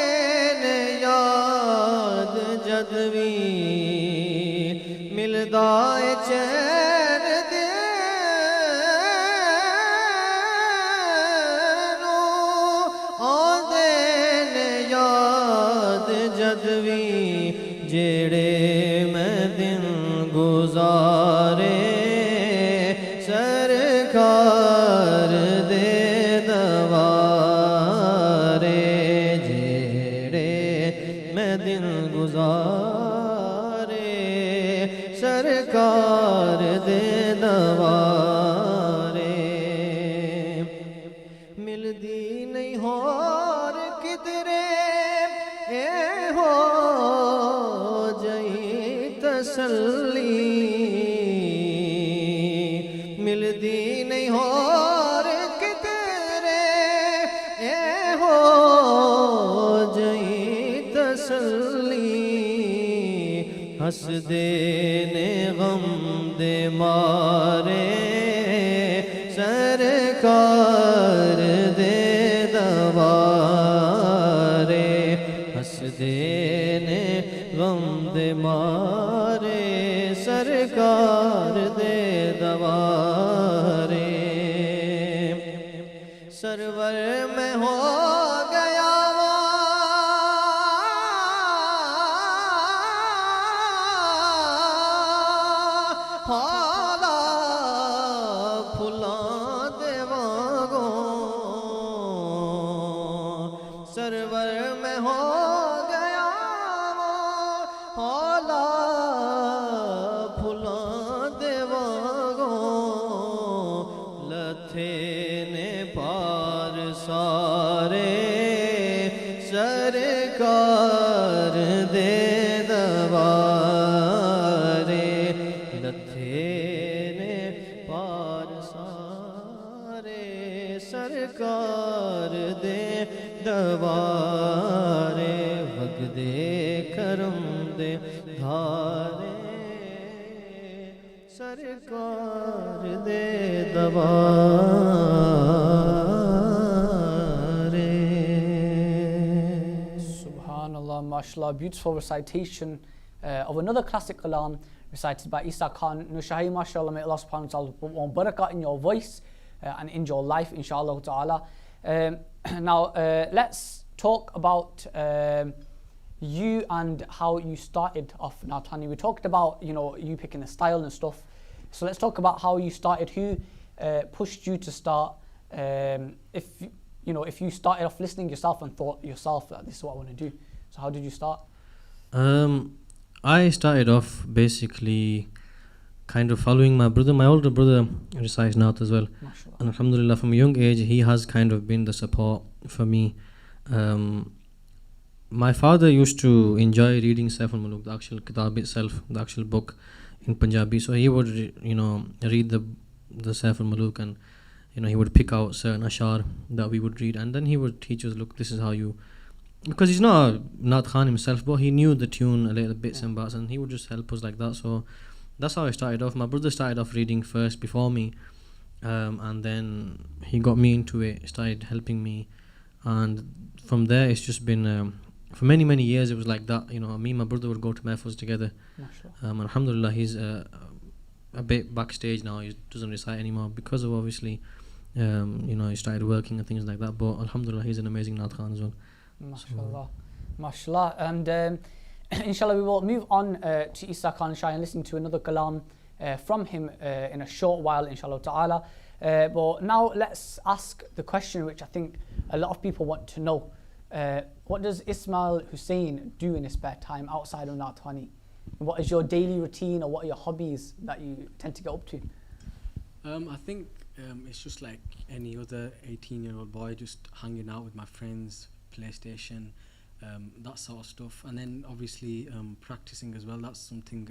نے یاد جد وی ملدا اے چین جدوی جیڑے میں دن گزارے سرکار دے دوارے جیڑے میں دن گزارے سرکار دے دوارے ملدی نہیں ہور کدرے اے ہو جئی تسلی ملدی نہیں ہور کدرے اے ہو جئی تسلی ہس دے نے غم دے مارے سرکار دے دوارے ہس دے نے غم دے مارے سرکار دے دوارے سرور میں ہو گیا حالا پھلاں دے وانگوں سرور میں ہو گیا حالا پھلاں دے وانگوں لتھے نے پار سارے سرکار دے دوارے لتھے نے پار سارے سرکار دے دوارے وگدے کرم دے دھارے سرکار دے دوارے. Subhanallah, mashallah, beautiful recitation of another classic kalam recited by Eesa Khan Noshahi. MashaAllah, may Allah subhanahu wa ta'ala put more barakah in your voice and in your life, inshallah ta'ala. Now, let's talk about you and how you started off Naatani. We talked about, you picking the style and stuff. So let's talk about how you started. Who pushed you to start? If you started off listening yourself and thought yourself that this is what I want to do. So how did you start? I started off basically kind of following my brother. My older brother recites Naat as well. MashaAllah. And alhamdulillah, from a young age, he has kind of been the support for me. My father used to enjoy reading Saif al-Muluk, the actual kitab itself, the actual book in Punjabi. So he would, read the Saif al-Muluk, and he would pick out certain ashar that we would read, and then he would teach us, look, this is how you, because he's not a Naat Khan himself, but he knew the tune a little bits and bats, and he would just help us like that. So that's how I started off. My brother started off reading first before me, and then he got me into it, started helping me, and from there it's just been for many years it was like that. Me and my brother would go to Mahfuz together. And alhamdulillah, he's a bit backstage now. He doesn't recite anymore because of obviously he started working and things like that, but alhamdulillah, he's an amazing Naat Khan as well. MashaAllah. And inshallah, we will move on to Eesa Khan Shah and listen to another kalam from him in a short while, inshallah ta'ala. But now let's ask the question which I think a lot of people want to know. What does Ismail Hussain do in his spare time outside of Naatani? What is your daily routine, or what are your hobbies that you tend to get up to? I think it's just like any other 18-year-old boy, just hanging out with my friends, PlayStation, that sort of stuff. And then obviously practicing as well. That's something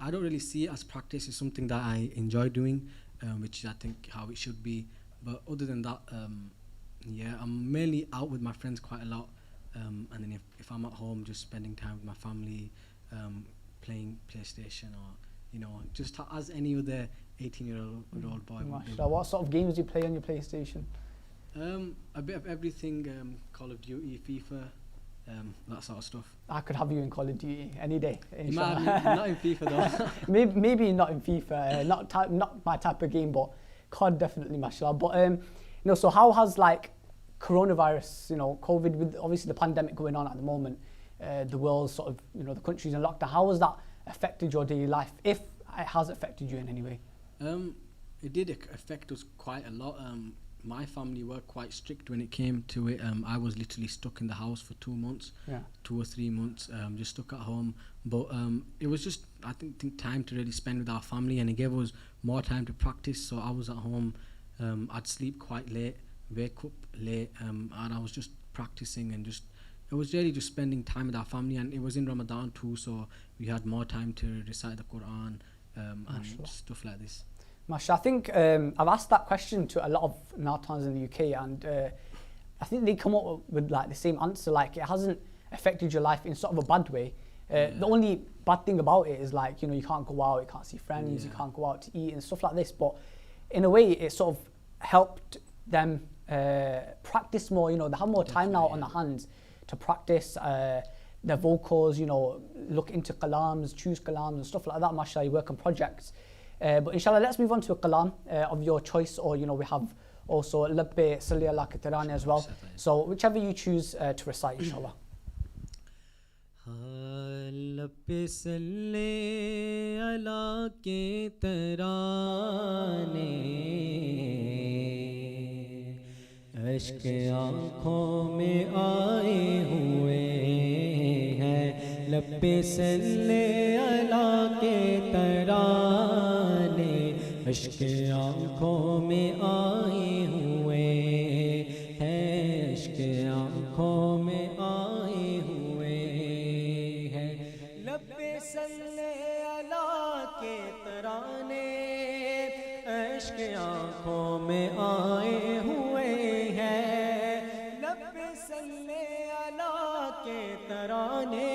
I don't really see it as practice. It's something that I enjoy doing, which is, I think, how it should be. But other than that, I'm mainly out with my friends quite a lot. And then if I'm at home, just spending time with my family, playing PlayStation, or just as any other 18-year-old boy would do. What sort of games do you play on your PlayStation? A bit of everything, Call of Duty, FIFA, that sort of stuff. I could have you in Call of Duty any day. Not in FIFA though. maybe not in FIFA, not my type of game, but COD definitely, mashallah. But so how has coronavirus, COVID, with obviously the pandemic going on at the moment, the world sort of, the country's in lockdown, how has that affected your daily life, if it has affected you in any way? It did affect us quite a lot. My family were quite strict when it came to it. I was literally stuck in the house for 2 months, 2 or 3 months, just stuck at home. But it was just, I think time to really spend with our family, and it gave us more time to practice. So I was at home, I'd sleep quite late, wake up late, and I was just practicing, and it was really just spending time with our family. And it was in Ramadan too, so we had more time to recite the Quran and stuff like this. Mashallah, I think I've asked that question to a lot of Naatans in the UK, and I think they come up with the same answer, it hasn't affected your life in sort of a bad way. The only bad thing about it is you can't go out, you can't see friends, you can't go out to eat and stuff like this, but in a way it sort of helped them practice more. They have more time now on their hands to practice their vocals, look into kalams, choose kalams and stuff like that. Mashallah, you work on projects. But inshallah, let's move on to a kalam of your choice, or we have also Labbe Salli ala Katarani as well. So whichever you choose to recite, inshallah. Labbe Salli ala Katarani, अश्क आँखों में आए हुए हैं, लब्बे सल्ले अला के तराने, अश्क आँखों में आए हुए हैं, अश्क आँखों में आए हुए हैं, लब्बे सल्ले अला के तराने, अश्क आँखों में आए हुए हैं, लब्बे सल्ले अला के तराने,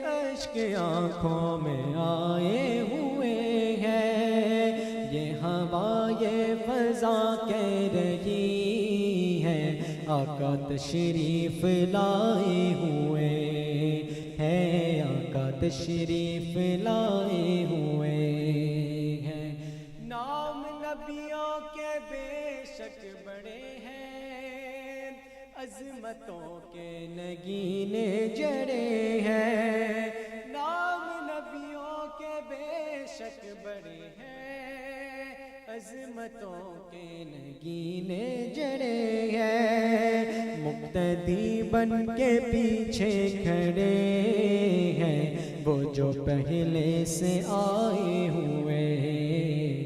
अश्क आँखों में आए हुए हैं। ये हवा ये फ़ज़ा कह रही है, आका तशरीफ़ लाए हुए हैं, आका تشریف لائے ہوئے ہیں. نام نبیوں کے بے شک بڑے ہیں, عظمتوں کے نگینے جڑے ہیں. نام نبیوں کے بے شک بڑے ہیں, عظمتوں کے نگینے جڑے ہیں. مقتدی بن کے پیچھے کھڑے ہیں وہ جو پہلے سے آئے ہوئے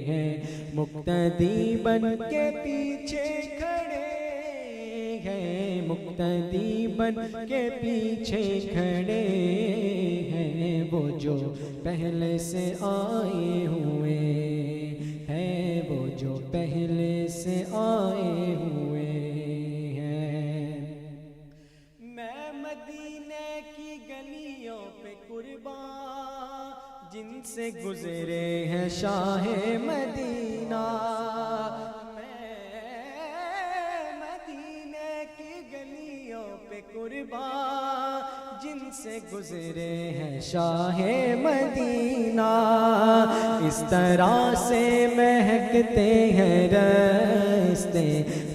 ہیں. مقتدی بن کے پیچھے کھڑے ہیں, مقتدی بن کے پیچھے کھڑے ہیں وہ جو پہلے سے آئے ہوئے ہیں, وہ جو پہلے سے آئے ہوئے ہیں. میں مدینے کی گلیوں پہ قربان جن سے گزرے ہیں شاہ مدینہ. قربان جن سے گزرے ہیں شاہ مدینہ. اس طرح سے مہکتے ہیں راستے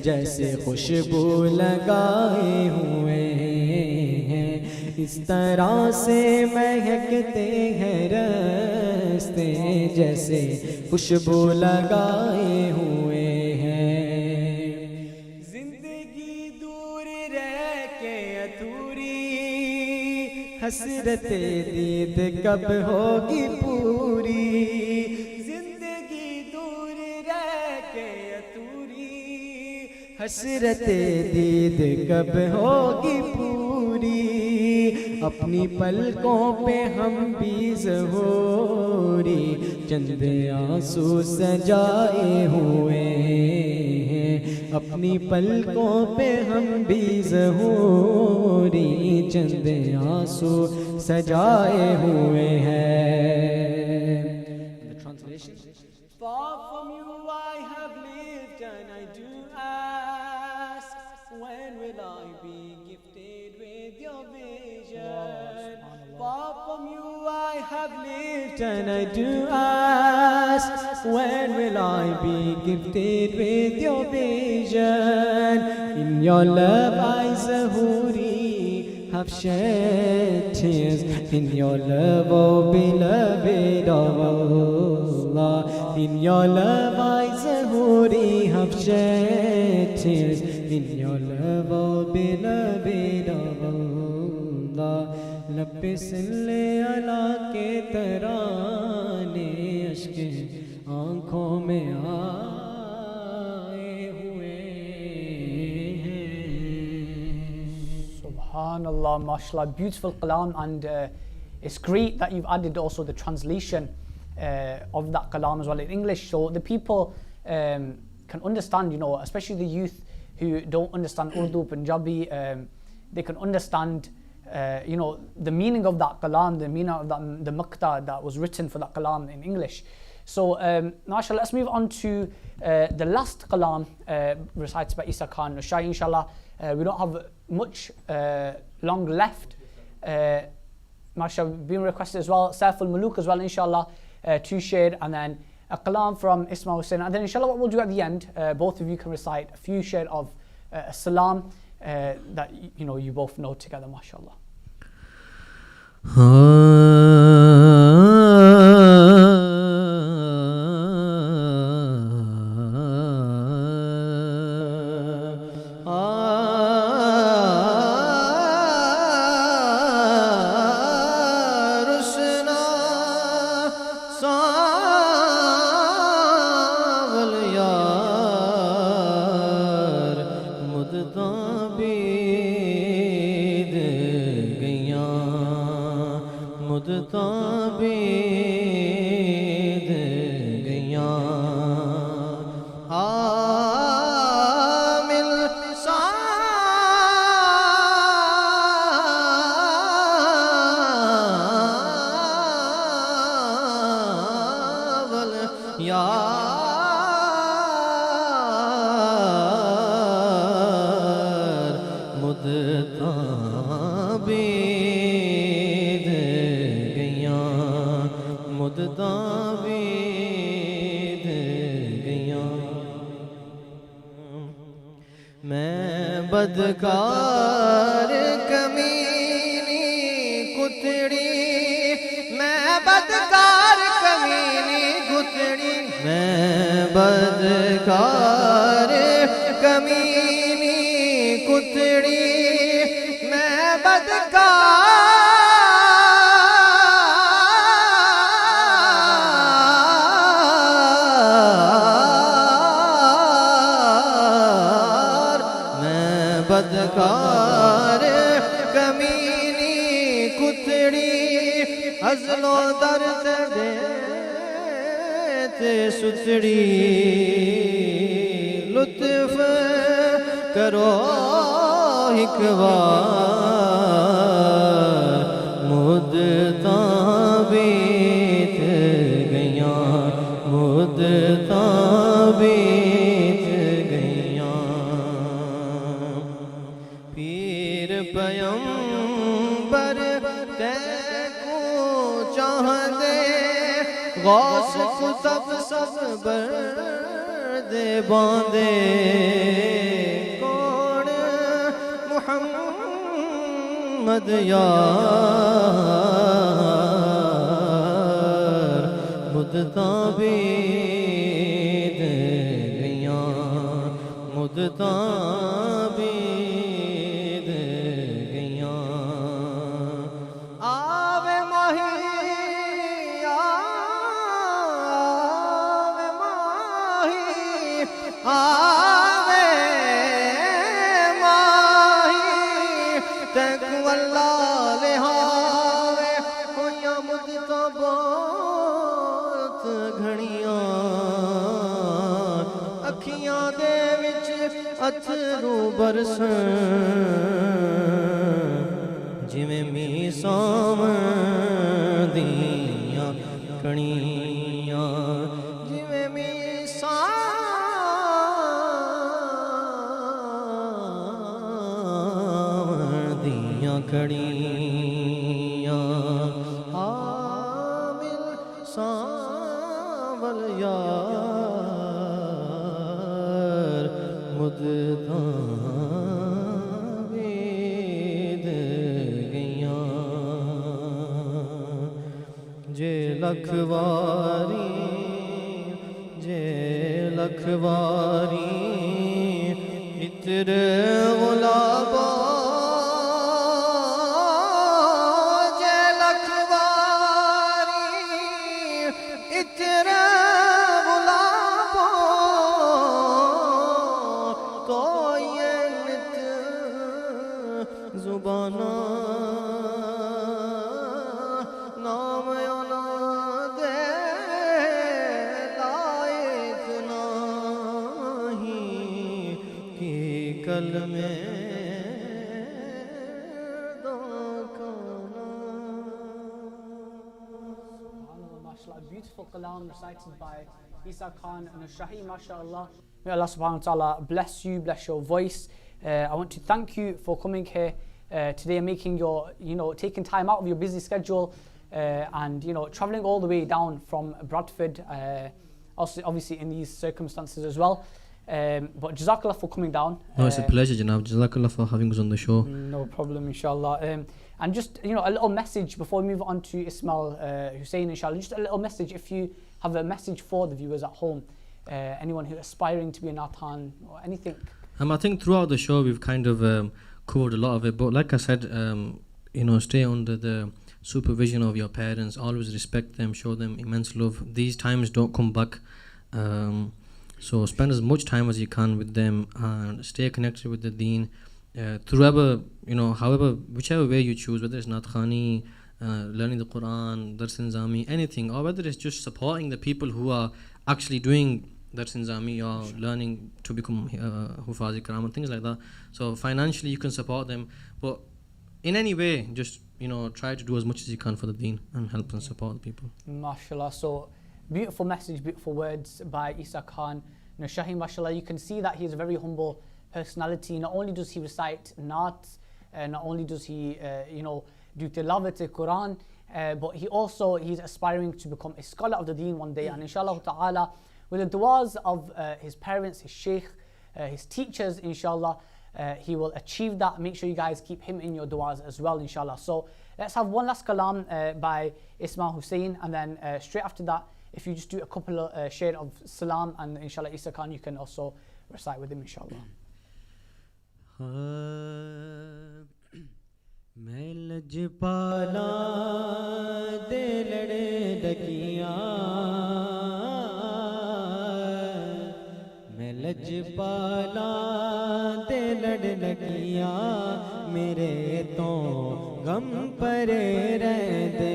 جیسے خوشبو لگائے ہوئے ہیں. اس طرح سے مہکتے ہیں راستے جیسے خوشبو لگائے ہوئے ہیں. حسرت دید کب ہوگی پوری, زندگی دور رہ کے ادھوری. حسرت دید کب ہوگی پوری, اپنی پلکوں پہ ہم بھی ظہوری چند آنسو سجائے ہوئے ہیں. اپنی پلکوں پہ ہم بھی ظہوری چند آنسو سجائے ہوئے ہیں. Far from you I have lived and I do ask, when will I be gifted with your vision? Far from you I have lived and I do ask, when will I be gifted with your vision? In your love I Zahuri have shed tears, in your love, oh beloved of Allah. In your love I Zahuri have shed tears, in your love, oh beloved of Allah. لب پہ صلی اللہ کے ترانے اشک آنکھوں میں آئے ہوئے ہیں. Subhanallah, mashallah, beautiful kalam, and it's great that you've added also the translation of that kalam as well in English, so the people can understand, you know, especially the youth who don't understand Urdu, Punjabi, they can understand you know, the meaning of that kalam, the meaning of that, the maqta that was written for that kalam in English. So mashallah, let's move on to the last kalam recited by Eesa Khan Noshahi, inshallah. We don't have much long left. Mashallah, being requested as well, Saif al-Muluk as well, inshallah, to share, and then a kalam from Ismail Hussain. And then inshallah what we'll do at the end, both of you can recite a few share of salam that you know you both know together, mashallah. بیت گئی بدکار کمینی کتڑی میں بدکار کمینی کتڑی میں بدکار کمینی کتڑی میں بدکار بدکار کمینی کتڑی ازل و درد دیتے ستڑی لطف کرو ایک بار مدتاں بیت گیاں مدتاں بیت گیاں پیر پیمبر تے کو چاہندے غوث کتب سب بردے باندے کون محمد یار مدتاں بیت گیاں مدتاں بیت گیاں آوے ماہی آوے ماہی آوے ماہی تیکو اللہ لہاوے ہویاں مدتاں بہت گھڑیاں اکھیاں دے وچ اتھرو برسن جویں می سامدیاں کڑیاں جویں می سامدیاں کڑیاں حامل سانول یار مدتاں بیت گیاں جے لکھ واری عطر غلابا جے لکھ واری عطر غلابا تو یہ نت زبانہ نام انا دے لائق نہیں کہ کلمے MashaAllah, beautiful kalam recited by Eesa Khan and Noshahi, MashaAllah. May Allah subhanahu wa ta'ala bless you, bless your voice. I want to thank you for coming here today and making your, taking time out of your busy schedule and, traveling all the way down from Bradford, also obviously in these circumstances as well. But Jazakallah for coming down. No, it's a pleasure, Janab. Jazakallah for having us on the show. No problem, inshallah. And just, a little message before we move on to Ismail, Hussain, inshallah. Just a little message if you have a message for the viewers at home. Anyone who's aspiring to be a Nathan or anything. I think throughout the show we've kind of covered a lot of it. But like I said, stay under the supervision of your parents. Always respect them, show them immense love. These times don't come back. So spend as much time as you can with them and stay connected with the deen. Whichever way you choose, whether it's Naat Khani, learning the Quran, Dars Nizami, anything, or whether it's just supporting the people who are actually doing Dars Nizami or learning to become Hufaz Ikram and things like that. So financially you can support them, but in any way, just try to do as much as you can for the deen and help and support the people. MashaAllah. So beautiful message, beautiful words by Eesa Khan. Noshahi, mashallah, you can see that he is a very humble personality. Not only does he recite Naat, not only does he, do tilawat al-Quran, but he's aspiring to become a scholar of the deen one day. And inshallah ta'ala, with the du'as of his parents, his sheikh, his teachers, inshallah, he will achieve that. Make sure you guys keep him in your du'as as well, inshallah. So let's have one last kalam by Ismail Hussain, and then straight after that, if you just do a couple of share of salam, and inshallah Eesa Khan, you can also recite with him, inshallah. میں لجپالا دے لڑے ڈکیاں میں لجپالا دے لڑ لگیاں میرے تو غم پرے رہ دے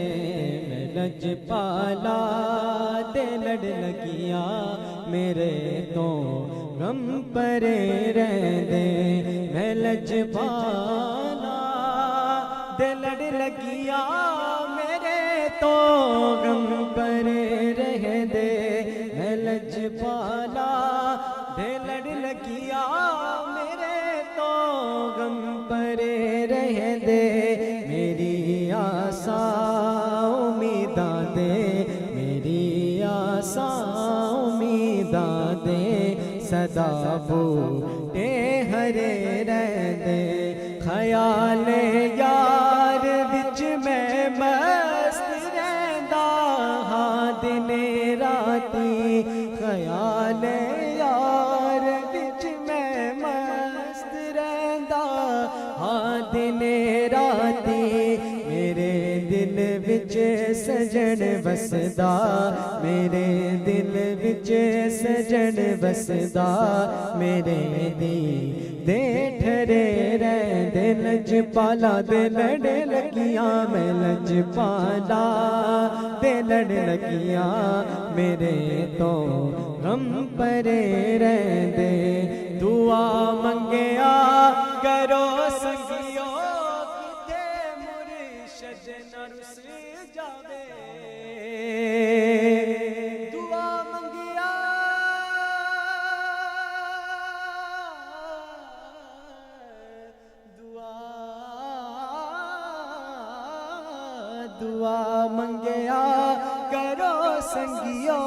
میں لجپالا دے لڑ لگیاں میرے تو غم پرے رہ دے میں لجپالا دے لڑ لگیا میرے تو غم پرے رہ دے میں لجپالا دے لڑ لگیا میرے تو غم پرے رہ دے میری آسا امیداں دے میری آسا امیداں دے صدا بوٹے ہرے رہ دے خیال یار وچ میں مست رہندا ہاں دن راتی خیال یار وچ میں مست رہندا ہاں دن راتی میرے دل وچ سجن وسدا میرے دل وچ سجن وسدا میرے دی دے ٹھرے رہ دے لجپالا دے لڑ لگیاں میں لجپالا دے لڑ لگیاں میرے تو غم پرے رہ دے دعا منگیا کرو سنگیو کتے مرشد نہ رس جاوے دعا منگیا دعا منگیا کرو سنگیو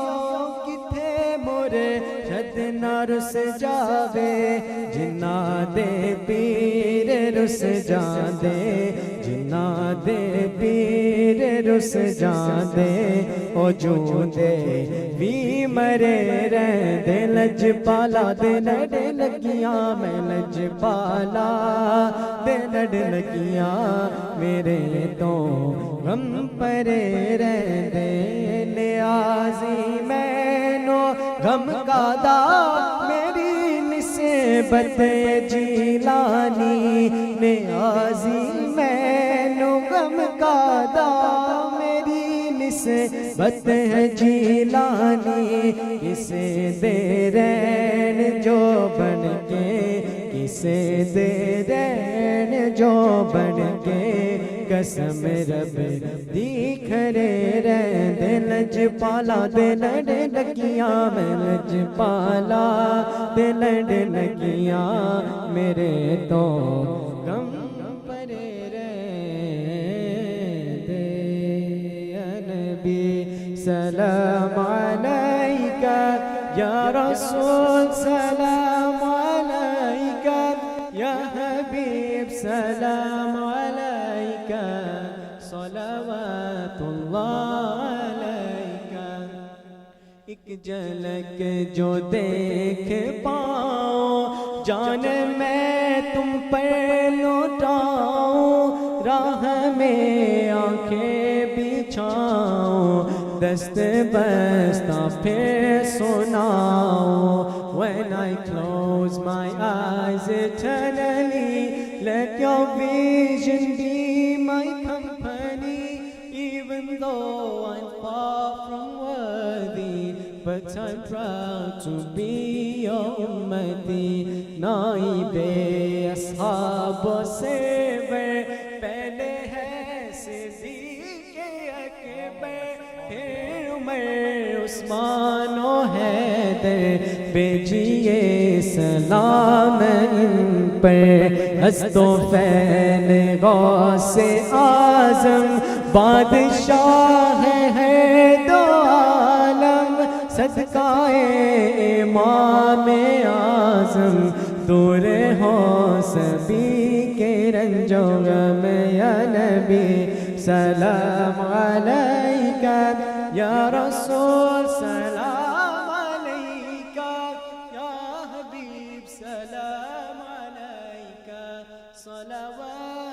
کتھے مرشد نہ رس جاوے جنہ دے پیر رس جاندے جنہ دے پیر رس جاندے او جوندے وی مرے رہ دے لجپالا دے لڑ لگیاں میں لجپالا دے لڑ لگیاں میرے تو غم پرے رہ دے نیازی مینو غم کا دا میری نسبت جیلانی نیازی مینو غم کا دا میری نسبت جیلانی کسے دے رین جو بن کے کسے دے رین جو بن کے قسم رب دی کھرے رہ دے لجپالا دے لڑ لگیاں میں لجپالا دے لڑ لگیاں میرے تو غم پرے رہ دے یا نبی سلام علیکہ یا رسول سلام علیکہ یا حبیب سلام علیکہ صلوات اللہ علیکہ ایک جھلک جو دیکھ پاؤں جان میں تم پر لوٹاؤں راہ میں آنکھیں بچھاؤں دست بستہ پھر سناؤں when I close my eyes eternally let your vision be my company even though I'm far from worthy but I'm proud to be your ummati naibe ashab se pehle hai siddiq akbar pھر عمر عثمان و حیدر بھیجیے سلام ان پر ہست و فعل غوث اعظم بادشاہ ہے دو عالم صدقہ امام اعظم दूर हो सभी के रंजो गम या नबी सलाम अलैका या रसूल सलाम अलैका या हबीब सलाम अलैका सलावतुल्लाह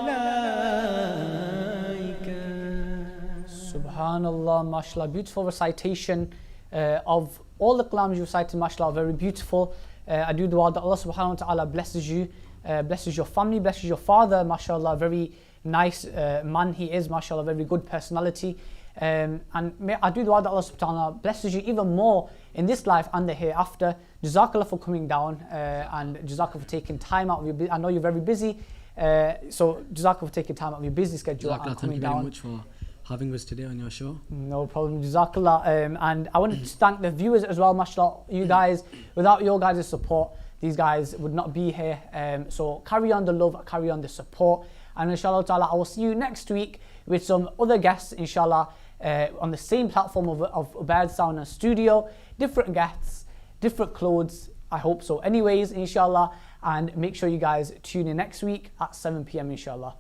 अलैका. Subhanallah, mashallah, beautiful recitation of all the kalams you recited, mashallah, very beautiful. I do dua that Allah subhanahu wa ta'ala blesses you, blesses your family, blesses your father, mashallah, very nice man he is, mashallah, very good personality. And I do dua that Allah subhanahu wa ta'ala blesses you even more in this life and the hereafter. Jazakallah for coming down and Jazakallah for taking time out of your, I know you're very busy, so Jazakallah for taking time out of your busy schedule and Thank coming you very down. much for having us today on your show. No problem, Jazakallah. And I wanted to thank the viewers as well, mashallah. You guys, without your guys' support, these guys would not be here. So carry on the love, carry on the support. And inshallah ta'ala, I will see you next week with some other guests, inshallah, on the same platform of Ubaid Sound and Studio. Different guests, different clothes, I hope so. Anyways, inshallah. And make sure you guys tune in next week at 7 p.m, inshallah.